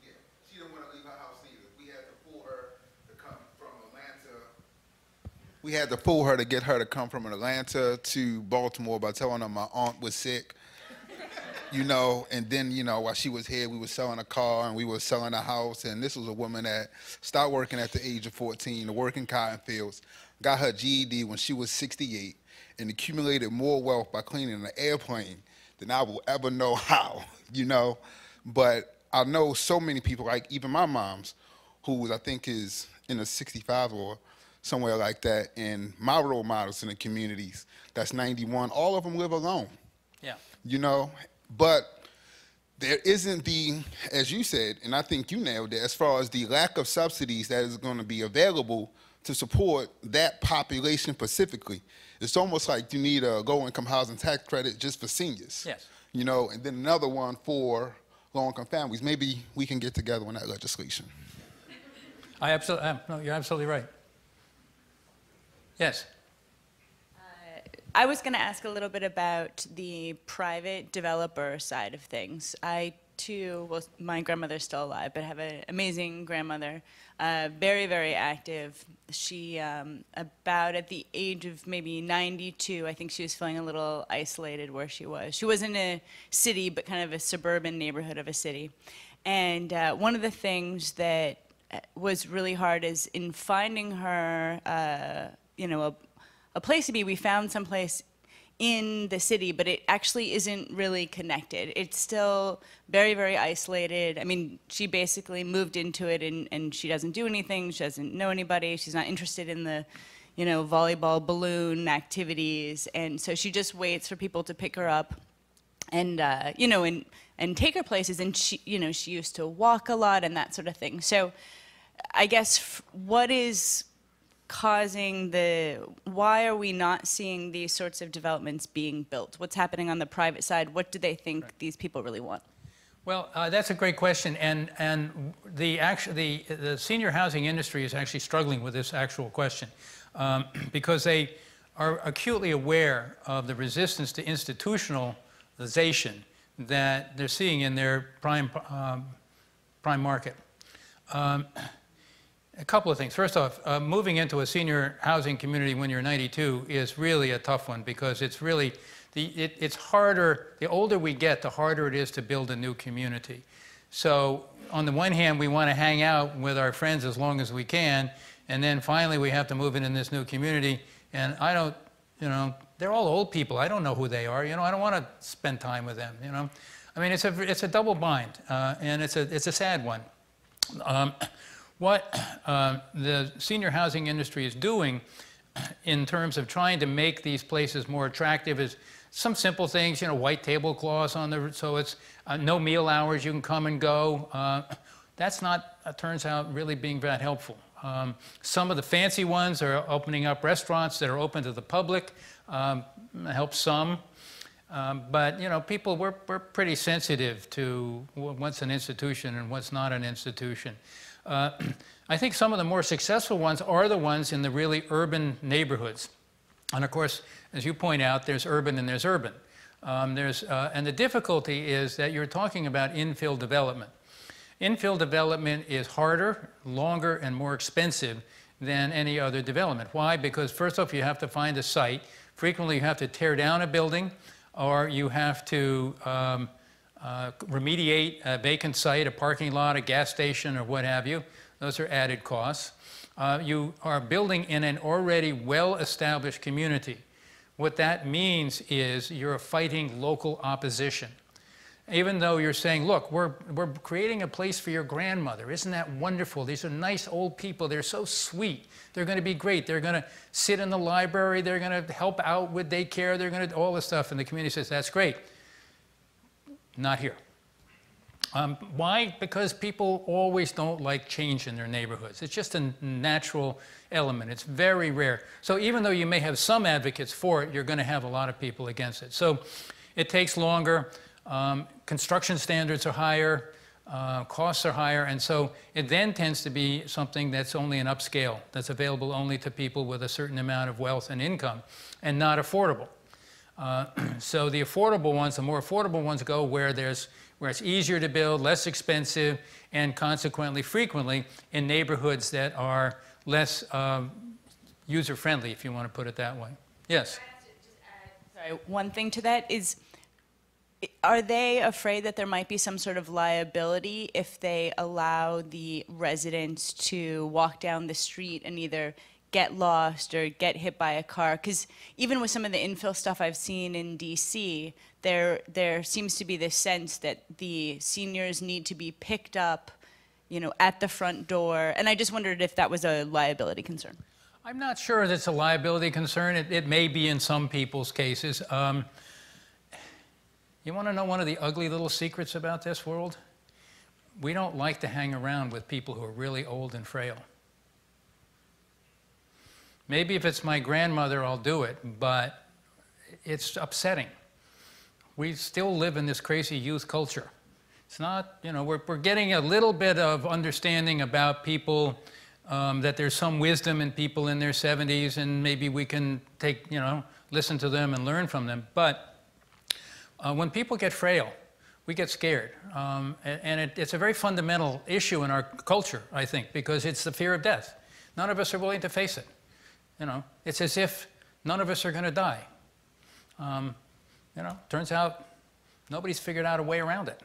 S3: yeah, she didn't want to leave her house either. We had to fool her to come from Atlanta. We had to fool her to get her to come from Atlanta to Baltimore by telling her my aunt was sick. you know, and then, you know, while she was here, we were selling a car and we were selling a house. And this was a woman that started working at the age of 14 to work in cotton fields, got her GED when she was 68, and accumulated more wealth by cleaning an airplane than I will ever know how, you know. But I know so many people, like even my mom's, who I think is in a 65 or somewhere like that, and my role models in the communities, that's 91, all of them live alone.
S2: Yeah.
S3: You know, but there isn't the, as you said, and I think you nailed it, as far as the lack of subsidies that is going to be available to support that population specifically. It's almost like you need a low-income housing tax credit just for seniors.
S2: Yes.
S3: You know, and then another one for low-income families. Maybe we can get together on that legislation.
S2: No, you're absolutely right. Yes.
S4: I was going to ask a little bit about the private developer side of things. I, too, well, my grandmother's still alive, but I have an amazing grandmother, very, very active. She, about at the age of maybe 92, I think she was feeling a little isolated where she was. She was in a city, but kind of a suburban neighborhood of a city. And one of the things that was really hard is in finding her, you know, a place to be. We found some place in the city, but it actually isn't really connected. It's still very, very isolated. I mean, she basically moved into it and she doesn't do anything. She doesn't know anybody. She's not interested in the, you know, volleyball balloon activities. And so she just waits for people to pick her up and, you know, and take her places. And she, you know, she used to walk a lot and that sort of thing. So I guess what is causing why are we not seeing these sorts of developments being built? What's happening on the private side? What do they think these people really want?
S2: Well, that's a great question, and the senior housing industry is actually struggling with this actual question because they are acutely aware of the resistance to institutionalization that they're seeing in their prime market. A couple of things. First off, moving into a senior housing community when you're 92 is really a tough one because it's really, it's harder, the older we get, the harder it is to build a new community. So on the one hand, we want to hang out with our friends as long as we can, and then finally we have to move in this new community, and I don't, you know, they're all old people. I don't know who they are. You know, I don't want to spend time with them, you know. I mean, it's a double bind, and it's a sad one. What the senior housing industry is doing in terms of trying to make these places more attractive is some simple things, you know, white tablecloths on the, so it's no meal hours, you can come and go. That's not, turns out, really being that helpful. Some of the fancy ones are opening up restaurants that are open to the public, helps some. But, you know, people, we're pretty sensitive to what's an institution and what's not an institution. I think some of the more successful ones are the ones in the really urban neighborhoods. And of course, as you point out, there's urban and there's urban. And the difficulty is that you're talking about infill development. Infill development is harder, longer, and more expensive than any other development. Why? Because first off, you have to find a site. Frequently, you have to tear down a building, or you have to remediate a vacant site, a parking lot, a gas station, or what have you. Those are added costs. You are building in an already well-established community. What that means is you're fighting local opposition. Even though you're saying, look, we're creating a place for your grandmother. Isn't that wonderful? These are nice old people. They're so sweet. They're going to be great. They're going to sit in the library. They're going to help out with daycare. They're going to do all this stuff. And the community says, that's great. Not here. Why? Because people always don't like change in their neighborhoods. It's just a natural element. It's very rare. So even though you may have some advocates for it, you're going to have a lot of people against it. So it takes longer. Construction standards are higher. Costs are higher. And so it then tends to be something that's only an upscale, that's available only to people with a certain amount of wealth and income, and not affordable. So the affordable ones, the more affordable ones go where it's easier to build, less expensive, and consequently, frequently, in neighborhoods that are less user-friendly, if you want to put it that way. Yes?
S4: Can I just add, sorry, one thing to that is Are they afraid that there might be some sort of liability if they allow the residents to walk down the street and either get lost or get hit by a car? Because even with some of the infill stuff I've seen in DC, there seems to be this sense that the seniors need to be picked up, you know, at the front door. And I just wondered if that was a liability concern.
S2: I'm not sure that's a liability concern. It may be in some people's cases. You want to know one of the ugly little secrets about this world? We don't like to hang around with people who are really old and frail. Maybe if it's my grandmother, I'll do it, but it's upsetting. We still live in this crazy youth culture. It's not, you know, we're getting a little bit of understanding about people, that there's some wisdom in people in their 70s, and maybe we can take, you know, listen to them and learn from them. But when people get frail, we get scared. And it's a very fundamental issue in our culture, I think, because it's the fear of death. None of us are willing to face it. You know, it's as if none of us are going to die. You know, turns out nobody's figured out a way around it.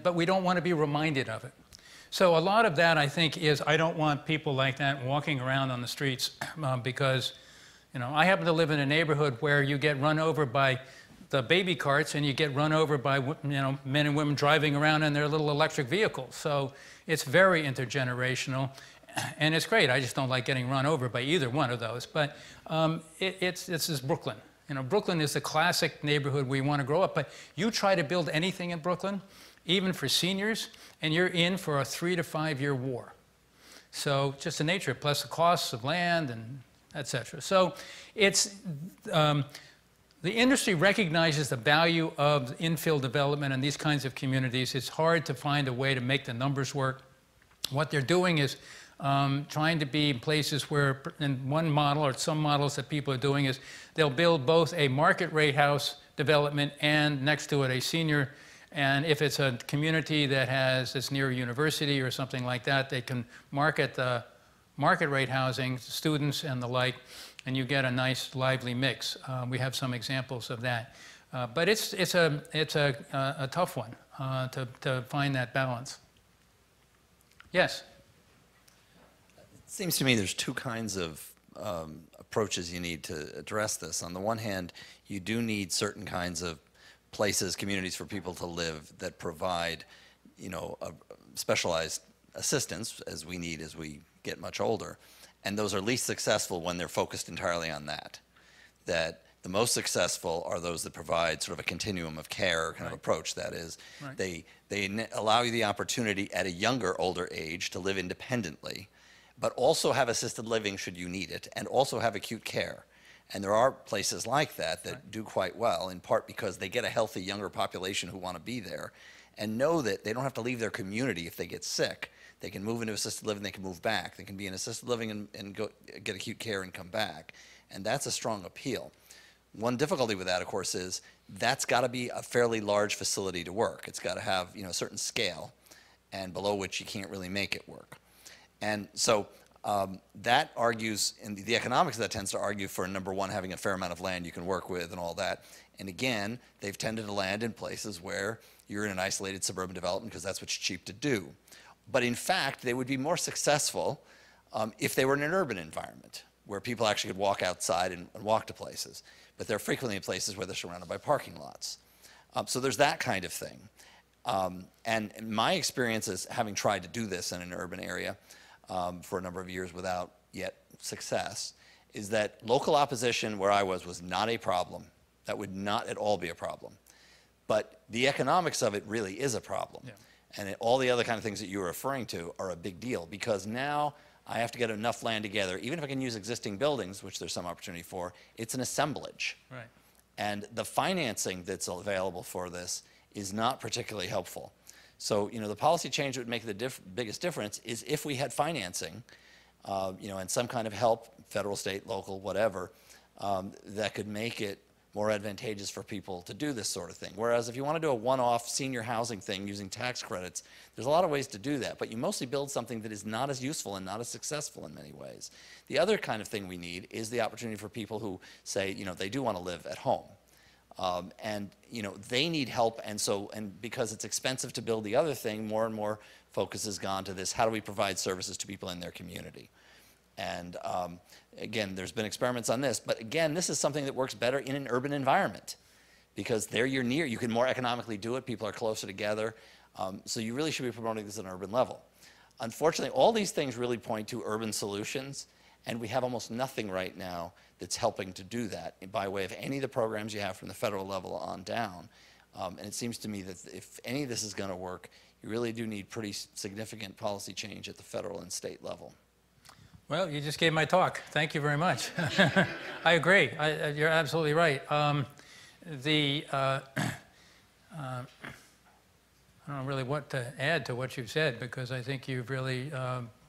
S2: But we don't want to be reminded of it. So a lot of that, I think, is I don't want people like that walking around on the streets because, you know, I happen to live in a neighborhood where you get run over by the baby carts and you get run over by, you know, men and women driving around in their little electric vehicles. So it's very intergenerational. And it's great. I just don't like getting run over by either one of those. But this is Brooklyn. You know, Brooklyn is the classic neighborhood we want to grow up. But you try to build anything in Brooklyn, even for seniors, and you're in for a 3 to 5 year war. So just the nature, plus the costs of land and et cetera. So it's, the industry recognizes the value of infill development in these kinds of communities. It's hard to find a way to make the numbers work. What they're doing is trying to be in places where, in one model, or some models that people are doing, is they'll build both a market rate house development and next to it a senior. And if it's a community that's near a university or something like that, they can market the market rate housing, students and the like, and you get a nice lively mix. We have some examples of that. But it's a tough one to find that balance. Yes?
S5: It seems to me there's two kinds of approaches you need to address this. On the one hand, you do need certain kinds of places, communities for people to live that provide, you know, specialized assistance as we need as we get much older. And those are least successful when they're focused entirely on that. That the most successful are those that provide sort of a continuum of care kind of approach. That is, they allow you the opportunity at a younger, older age to live independently, but also have assisted living should you need it, and also have acute care. And there are places like that that do quite well, in part because they get a healthy younger population who want to be there and know that they don't have to leave their community if they get sick. They can move into assisted living, they can move back. They can be in assisted living and go get acute care and come back. And that's a strong appeal. One difficulty with that, of course, is that's got to be a fairly large facility to work. It's got to have, you know, a certain scale, and below which you can't really make it work. And so that argues, and the economics of that tends to argue for, number one, having a fair amount of land you can work with and all that. And again, they've tended to land in places where you're in an isolated suburban development because that's what's cheap to do. But in fact, they would be more successful if they were in an urban environment where people actually could walk outside and walk to places. But they're frequently in places where they're surrounded by parking lots. So there's that kind of thing. And my experience is, having tried to do this in an urban area for a number of years without yet success, is that local opposition where I was not a problem. That would not at all be a problem. But the economics of it really is a problem. Yeah. And all the other kind of things that you were referring to are a big deal, because now I have to get enough land together. Even if I can use existing buildings, which there's some opportunity for, it's an assemblage. Right. And the financing that's available for this is not particularly helpful. So, you know, the policy change that would make the biggest difference is if we had financing, you know, and some kind of help, federal, state, local, whatever, that could make it more advantageous for people to do this sort of thing. Whereas if you want to do a one-off senior housing thing using tax credits, there's a lot of ways to do that, but you mostly build something that is not as useful and not as successful in many ways. The other kind of thing we need is the opportunity for people who say, you know, they do want to live at home. And you know, they need help, and because it's expensive to build the other thing, more and more focus has gone to this: how do we provide services to people in their community? And again, there's been experiments on this, but again, this is something that works better in an urban environment, because there you're near, you can more economically do it, people are closer together, so you really should be promoting this at an urban level. Unfortunately, all these things really point to urban solutions, and we have almost nothing right now that's helping to do that by way of any of the programs you have from the federal level on down. And it seems to me that if any of this is going to work, you really do need pretty significant policy change at the federal and state level.
S2: Well, you just gave my talk. Thank you very much. I agree. You're absolutely right. I don't know really what to add to what you've said, because I think you've really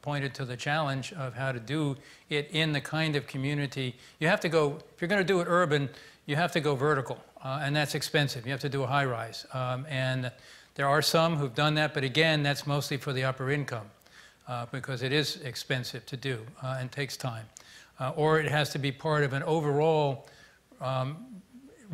S2: pointed to the challenge of how to do it in the kind of community. You have to go, if you're going to do it urban, you have to go vertical, and that's expensive. You have to do a high-rise. And there are some who've done that, but again, that's mostly for the upper income, because it is expensive to do and takes time. Or it has to be part of an overall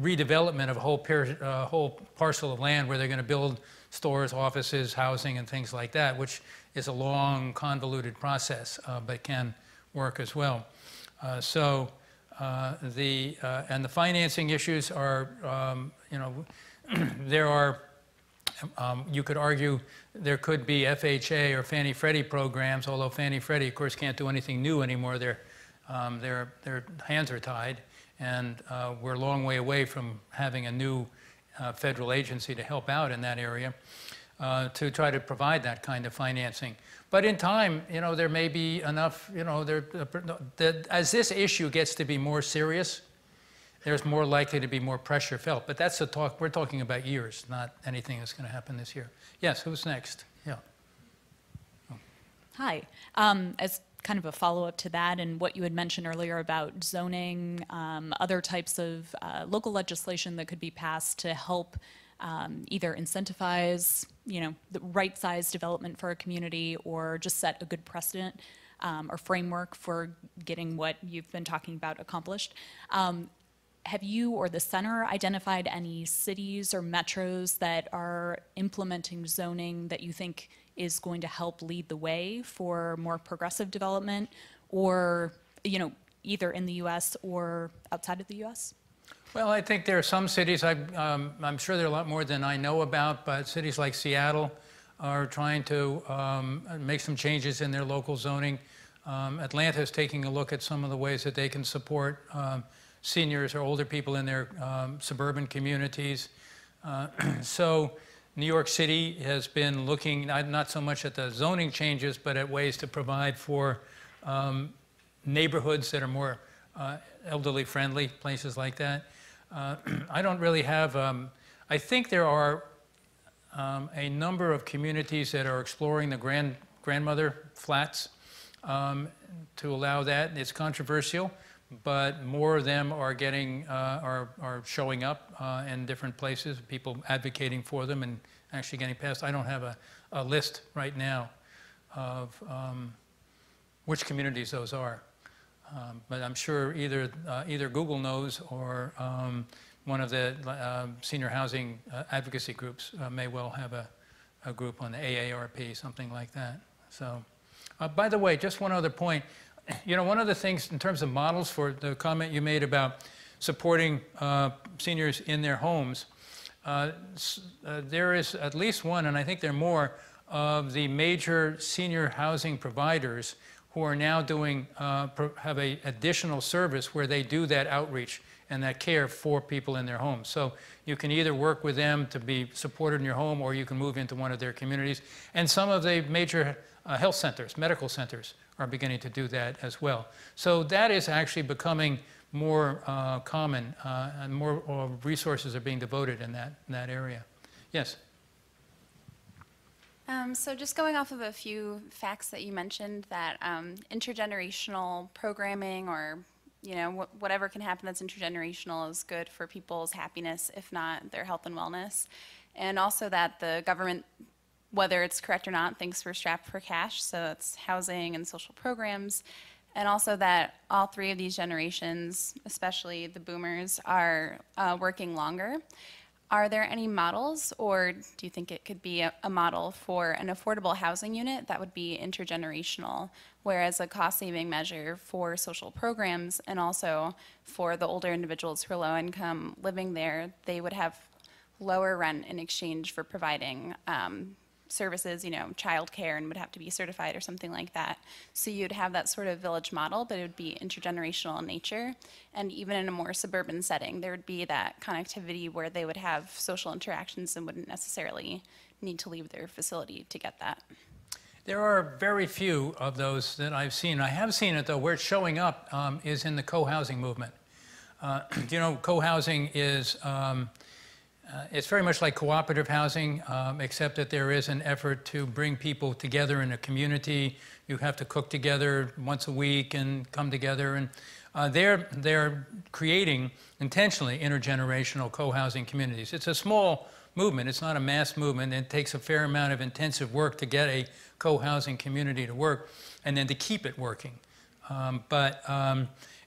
S2: redevelopment of a whole parcel of land where they're going to build stores, offices, housing, and things like that, which is a long, convoluted process, but can work as well. And the financing issues are, you know, there are, you could argue there could be FHA or Fannie Freddie programs, although Fannie Freddie, of course, can't do anything new anymore. Their hands are tied, and we're a long way away from having a new federal agency to help out in that area to try to provide that kind of financing. But in time, you know, there may be enough, you know, as this issue gets to be more serious, there's more likely to be more pressure felt. But that's the talk, we're talking about years, not anything that's going to happen this year. Yes, who's next? Yeah. Oh.
S6: Hi. As kind of a follow-up to that and what you had mentioned earlier about zoning, other types of local legislation that could be passed to help either incentivize, you know, the right-sized development for a community, or just set a good precedent or framework for getting what you've been talking about accomplished. Have you or the center identified any cities or metros that are implementing zoning that you think is going to help lead the way for more progressive development, or, you know, either in the U.S. or outside of the U.S.?
S2: Well, I think there are some cities, I'm sure there are a lot more than I know about, but cities like Seattle are trying to make some changes in their local zoning. Atlanta is taking a look at some of the ways that they can support seniors or older people in their suburban communities. So New York City has been looking not so much at the zoning changes, but at ways to provide for neighborhoods that are more elderly friendly, places like that. I don't really have, I think there are a number of communities that are exploring the grandmother flats to allow that. It's controversial, but more of them are getting, are showing up in different places, people advocating for them and actually getting passed. I don't have a list right now of which communities those are. But I'm sure either Google knows, or one of the senior housing advocacy groups may well have a group on the AARP, something like that. So, by the way, just one other point. You know, one of the things in terms of models for the comment you made about supporting seniors in their homes, there is at least one, and I think there are more, of the major senior housing providers who are now doing, have an additional service where they do that outreach and that care for people in their homes. So you can either work with them to be supported in your home, or you can move into one of their communities. And some of the major health centers, medical centers, are beginning to do that as well. So that is actually becoming more common, and more resources are being devoted in that area. Yes?
S7: So just going off of a few facts that you mentioned, that intergenerational programming, or whatever can happen that's intergenerational, is good for people's happiness, if not their health and wellness. And also that the government, whether it's correct or not, thinks we're strapped for cash, so it's housing and social programs. and also that all three of these generations, especially the boomers, are working longer. Are there any models, or do you think it could be a model for an affordable housing unit that would be intergenerational, whereas a cost-saving measure for social programs and also for the older individuals who are low income living there, they would have lower rent in exchange for providing services, childcare, and would have to be certified or something like that. So you'd have that sort of village model, but it would be intergenerational in nature. And even in a more suburban setting, there would be that connectivity where they would have social interactions and wouldn't necessarily need to leave their facility to get that.
S2: There are very few of those that I've seen. I have seen it, though, where it's showing up is in the co-housing movement. Co-housing is it's very much like cooperative housing, except that there is an effort to bring people together in a community. You have to cook together once a week and come together. And they're creating intentionally intergenerational co-housing communities. It's a small movement. It's not a mass movement. It takes a fair amount of intensive work to get a co-housing community to work and then to keep it working. And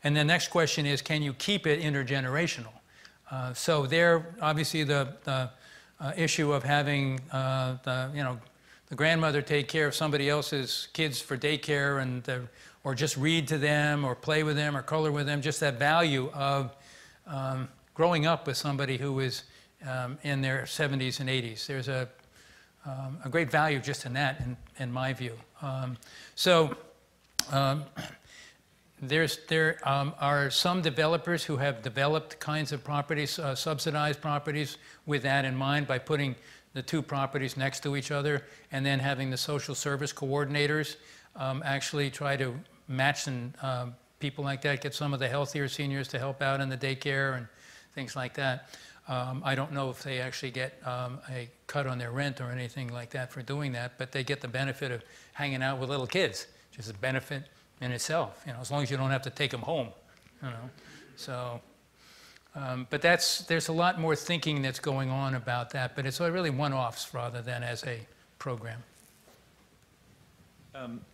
S2: the next question is, can you keep it intergenerational? So there, obviously, the issue of having the grandmother take care of somebody else's kids for daycare, and or just read to them, or play with them, or color with them. Just that value of growing up with somebody who is in their 70s and 80s. There's a great value just in that, in my view. There are some developers who have developed kinds of properties, subsidized properties, with that in mind, by putting the two properties next to each other and then having the social service coordinators actually try to match people like that, get some of the healthier seniors to help out in the daycare and things like that. I don't know if they actually get a cut on their rent or anything like that for doing that, but they get the benefit of hanging out with little kids, which is a benefit in itself, as long as you don't have to take them home, So, but there's a lot more thinking that's going on about that, but it's really one-offs rather than as a program.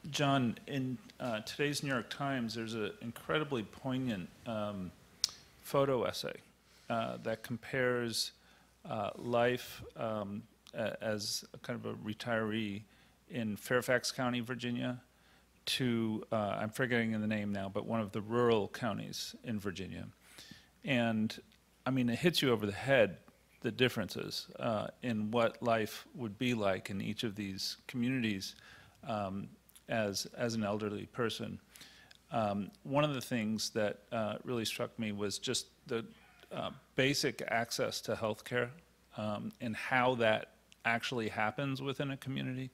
S1: John, in today's New York Times, there's an incredibly poignant photo essay that compares life as a kind of a retiree in Fairfax County, Virginia, to, I'm forgetting the name now, but one of the rural counties in Virginia. And I mean, it hits you over the head, the differences in what life would be like in each of these communities as an elderly person. One of the things that really struck me was just the basic access to healthcare and how that actually happens within a community.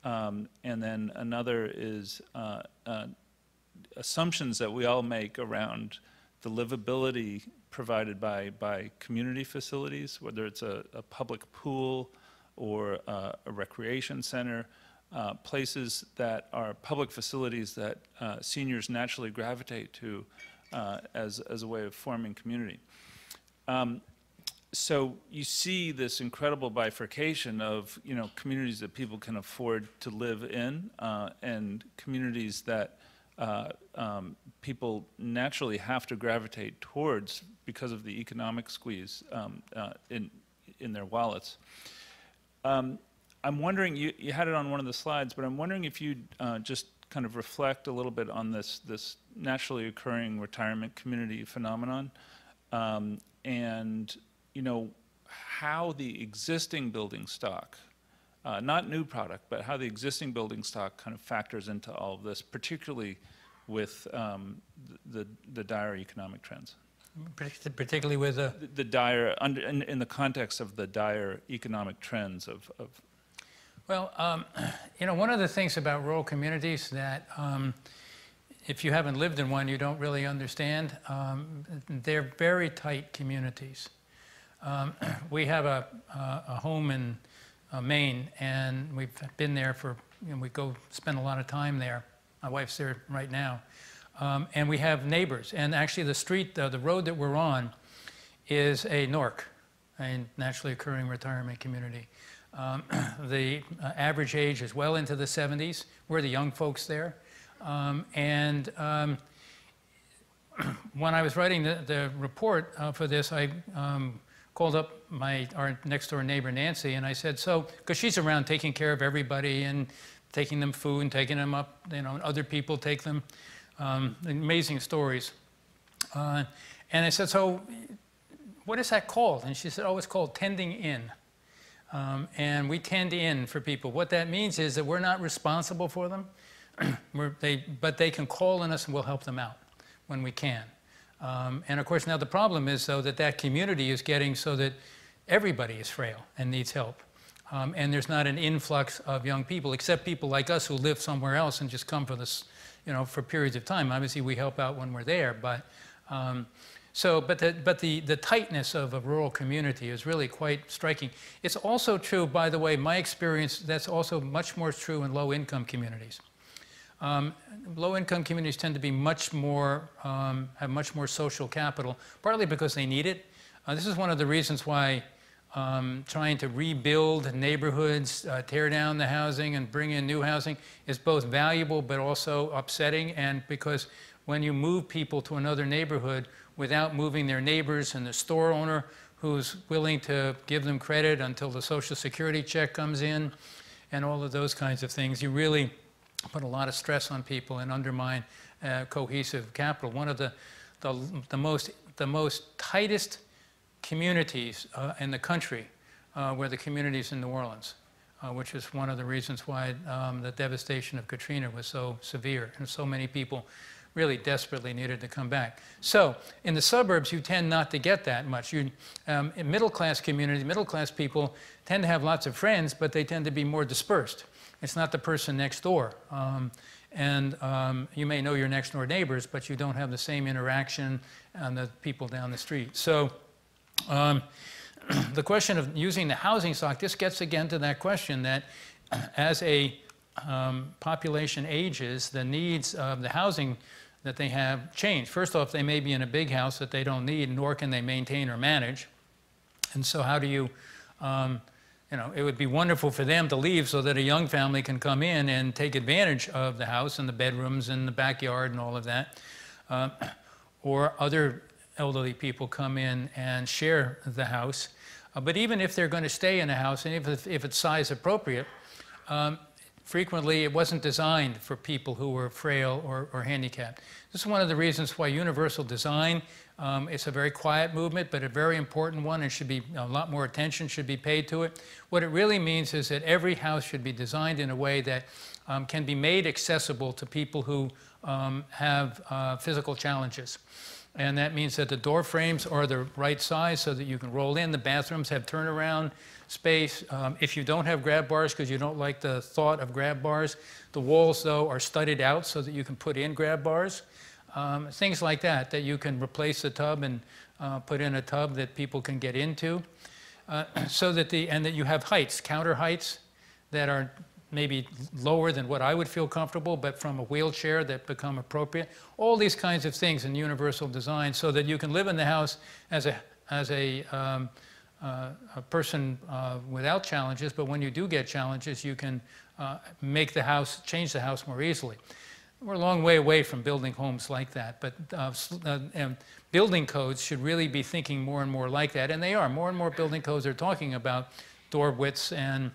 S1: And then another is assumptions that we all make around the livability provided by community facilities, whether it's a public pool or a recreation center, places that are public facilities that seniors naturally gravitate to as a way of forming community. So you see this incredible bifurcation of communities that people can afford to live in and communities that people naturally have to gravitate towards because of the economic squeeze in their wallets. I'm wondering, you had it on one of the slides, but I'm wondering if you'd just kind of reflect a little bit on this naturally occurring retirement community phenomenon, and how the existing building stock, not new product, but how the existing building stock kind of factors into all of this, particularly with the dire economic trends.
S2: Particularly with
S1: the dire, in the context of the dire economic trends of
S2: Well, one of the things about rural communities that if you haven't lived in one, you don't really understand. They're very tight communities. We have a home in Maine, and we've been there for, we go spend a lot of time there. My wife's there right now. And we have neighbors. And actually the street, the road that we're on is a NORC, a naturally occurring retirement community. The average age is well into the 70s. We're the young folks there. When I was writing the report for this, I called up our next door neighbor Nancy, and I said, so, because she's around taking care of everybody and taking them food and taking them up, you know, and other people take them, amazing stories. And I said, so what is that called? And she said, oh, it's called tending in. And we tend in for people. What that means is that we're not responsible for them, but they can call on us and we'll help them out when we can. And of course, now the problem is, though, that community is getting so that everybody is frail and needs help. And there's not an influx of young people, except people like us who live somewhere else and just come for this, you know, for periods of time. Obviously, we help out when we're there, but the tightness of a rural community is really quite striking. It's also true, by the way, my experience, that's also much more true in low-income communities. Low-income communities tend to be much more, have much more social capital, partly because they need it. This is one of the reasons why trying to rebuild neighborhoods, tear down the housing and bring in new housing is both valuable but also upsetting, and because when you move people to another neighborhood without moving their neighbors and the store owner who's willing to give them credit until the Social Security check comes in and all of those kinds of things, you really put a lot of stress on people and undermine cohesive capital. One of the most tightest communities in the country were the communities in New Orleans, which is one of the reasons why the devastation of Katrina was so severe and so many people really desperately needed to come back. So in the suburbs, you tend not to get that much. In middle-class communities, middle-class people tend to have lots of friends, but they tend to be more dispersed. It's not the person next door. You may know your next door neighbors, but you don't have the same interaction on the people down the street. So the question of using the housing stock, this gets again to that question that as a population ages, the needs of the housing that they have change. First off, they may be in a big house that they don't need, nor can they maintain or manage. And so how do you, you know, it would be wonderful for them to leave so that a young family can come in and take advantage of the house and the bedrooms and the backyard and all of that. Or other elderly people come in and share the house. But even if they're going to stay in a house, and if it's size appropriate, frequently it wasn't designed for people who were frail or handicapped. This is one of the reasons why universal design, it's a very quiet movement, but a very important one, and should be a lot more attention should be paid to it. What it really means is that every house should be designed in a way that can be made accessible to people who have physical challenges. And that means that the door frames are the right size so that you can roll in. The bathrooms have turnaround space. If you don't have grab bars because you don't like the thought of grab bars, the walls, though, are studded out so that you can put in grab bars. Things like that, that you can replace the tub and put in a tub that people can get into. So that and that you have heights, counter heights that are maybe lower than what I would feel comfortable, but from a wheelchair that become appropriate. All these kinds of things in universal design so that you can live in the house as a person without challenges, but when you do get challenges, you can make the house, change the house more easily. We're a long way away from building homes like that, but building codes should really be thinking more and more like that, and they are. More and more building codes are talking about door widths and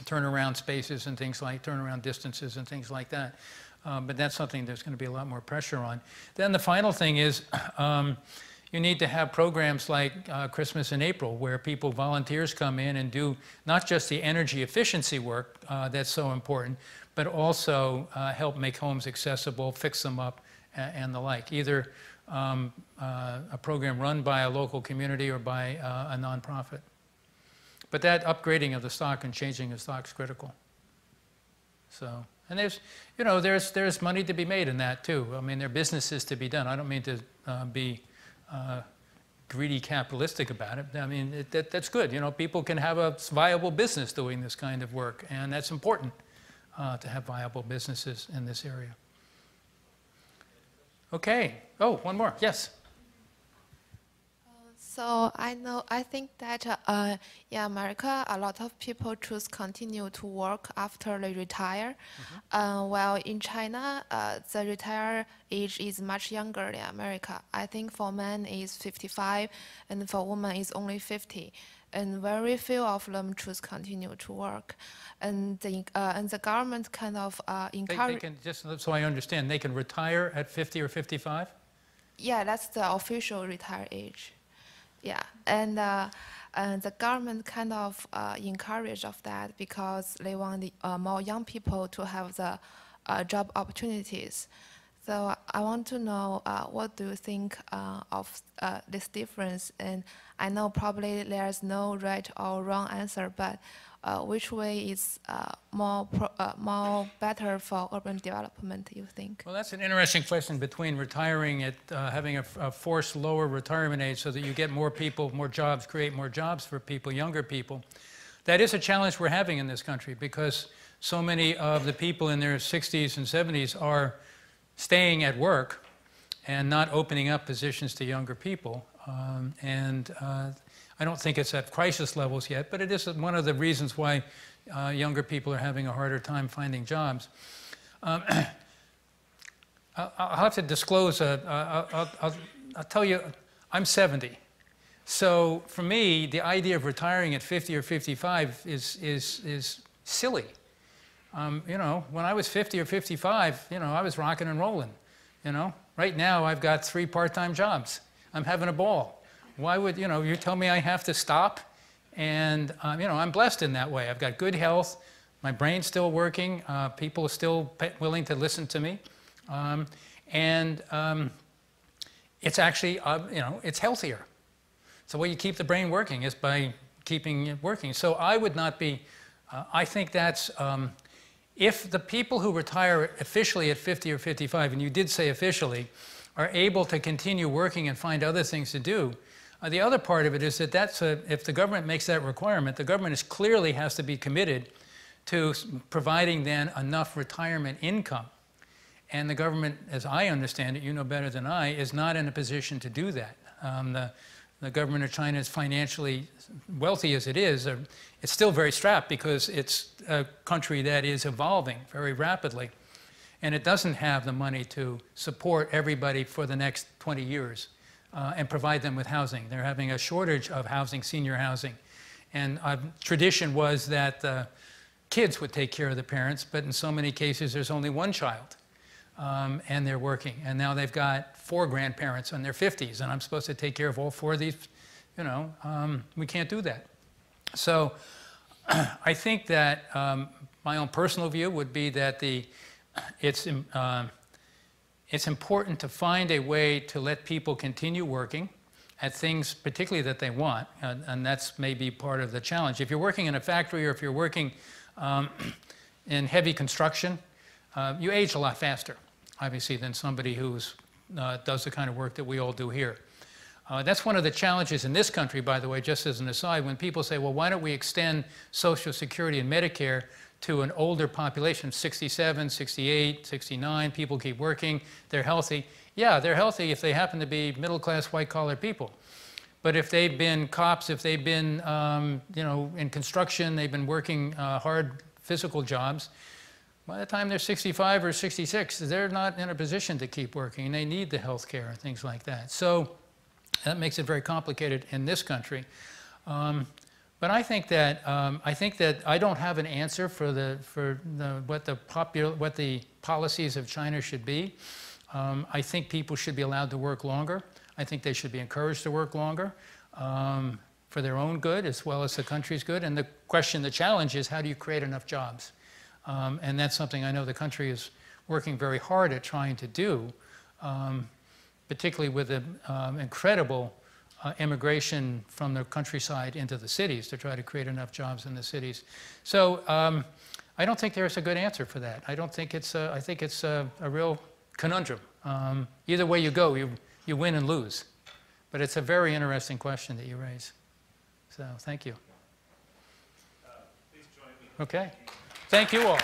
S2: turnaround spaces and things like turnaround distances and things like that. But that's something there's going to be a lot more pressure on. Then the final thing is you need to have programs like Christmas in April, where volunteers come in and do not just the energy efficiency work that's so important, but also help make homes accessible, fix them up, and the like. Either a program run by a local community or by a nonprofit. But that upgrading of the stock and changing the stock is critical. So, and there's money to be made in that too. I mean, there are businesses to be done. I don't mean to be greedy capitalistic about it. I mean, that's good. You know, people can have a viable business doing this kind of work, and that's important to have viable businesses in this area. Okay. Oh, one more. Yes.
S8: So I think that in America, a lot of people choose continue to work after they retire. While in China, the retire age is much younger than America. I think for men is 55, and for women is only 50. And very few of them choose continue to work. And the government kind of
S2: They
S8: encourage.
S2: can, just so I understand, they can retire at 50 or 55?
S8: Yeah, that's the official retire age. Yeah, and the government kind of encourage of that because they want more young people to have the job opportunities. So I want to know what do you think of this difference? And I know probably there's no right or wrong answer, but which way is more better for urban development, you think?
S2: Well, that's an interesting question between retiring at having a forced lower retirement age so that you get more people, more jobs, create more jobs for people, younger people. That is a challenge we're having in this country because so many of the people in their 60s and 70s are staying at work and not opening up positions to younger people. I don't think it's at crisis levels yet, but it is one of the reasons why younger people are having a harder time finding jobs. I'll have to disclose, I'll tell you, I'm 70. So for me, the idea of retiring at 50 or 55 is silly. You know, when I was 50 or 55, you know, I was rocking and rolling, you know. Right now, I've got 3 part-time jobs. I'm having a ball. Why would, you know, you tell me I have to stop? And, you know, I'm blessed in that way. I've got good health. My brain's still working. People are still willing to listen to me. It's actually, you know, it's healthier. So the way you keep the brain working is by keeping it working. So I would not be, I think that's, if the people who retire officially at 50 or 55, and you did say officially, are able to continue working and find other things to do, the other part of it is that if the government makes that requirement, the government clearly has to be committed to providing then enough retirement income. And the government, as I understand it, you know better than I, is not in a position to do that. The government of China is financially wealthy as it is. It's still very strapped because it's a country that is evolving very rapidly. And it doesn't have the money to support everybody for the next 20 years and provide them with housing. They're having a shortage of housing, senior housing. And tradition was that kids would take care of the parents, but in so many cases there's only one child. And they're working. And now they've got 4 grandparents in their 50s, and I'm supposed to take care of all 4 of these. You know, we can't do that. So I think that my own personal view would be that it's important to find a way to let people continue working at things particularly that they want, and that's maybe part of the challenge. If you're working in a factory or if you're working in heavy construction, you age a lot faster, obviously, than somebody who does the kind of work that we all do here. That's one of the challenges in this country, by the way, just as an aside, when people say, well, why don't we extend Social Security and Medicare to an older population, 67, 68, 69, people keep working, they're healthy. Yeah, they're healthy if they happen to be middle-class, white-collar people. But if they've been cops, if they've been, you know, in construction, they've been working hard physical jobs, by the time they're 65 or 66, they're not in a position to keep working. They need the health care and things like that. So that makes it very complicated in this country. But I think that I don't have an answer for what the policies of China should be. I think people should be allowed to work longer. I think they should be encouraged to work longer for their own good as well as the country's good. And the challenge is, how do you create enough jobs? And that's something I know the country is working very hard at trying to do, particularly with the incredible immigration from the countryside into the cities to try to create enough jobs in the cities. So I don't think there's a good answer for that. I don't think it's I think it's a real conundrum. Either way you go, you win and lose. But it's a very interesting question that you raise. So thank you.
S1: Please join me.
S2: Okay. Thank you all.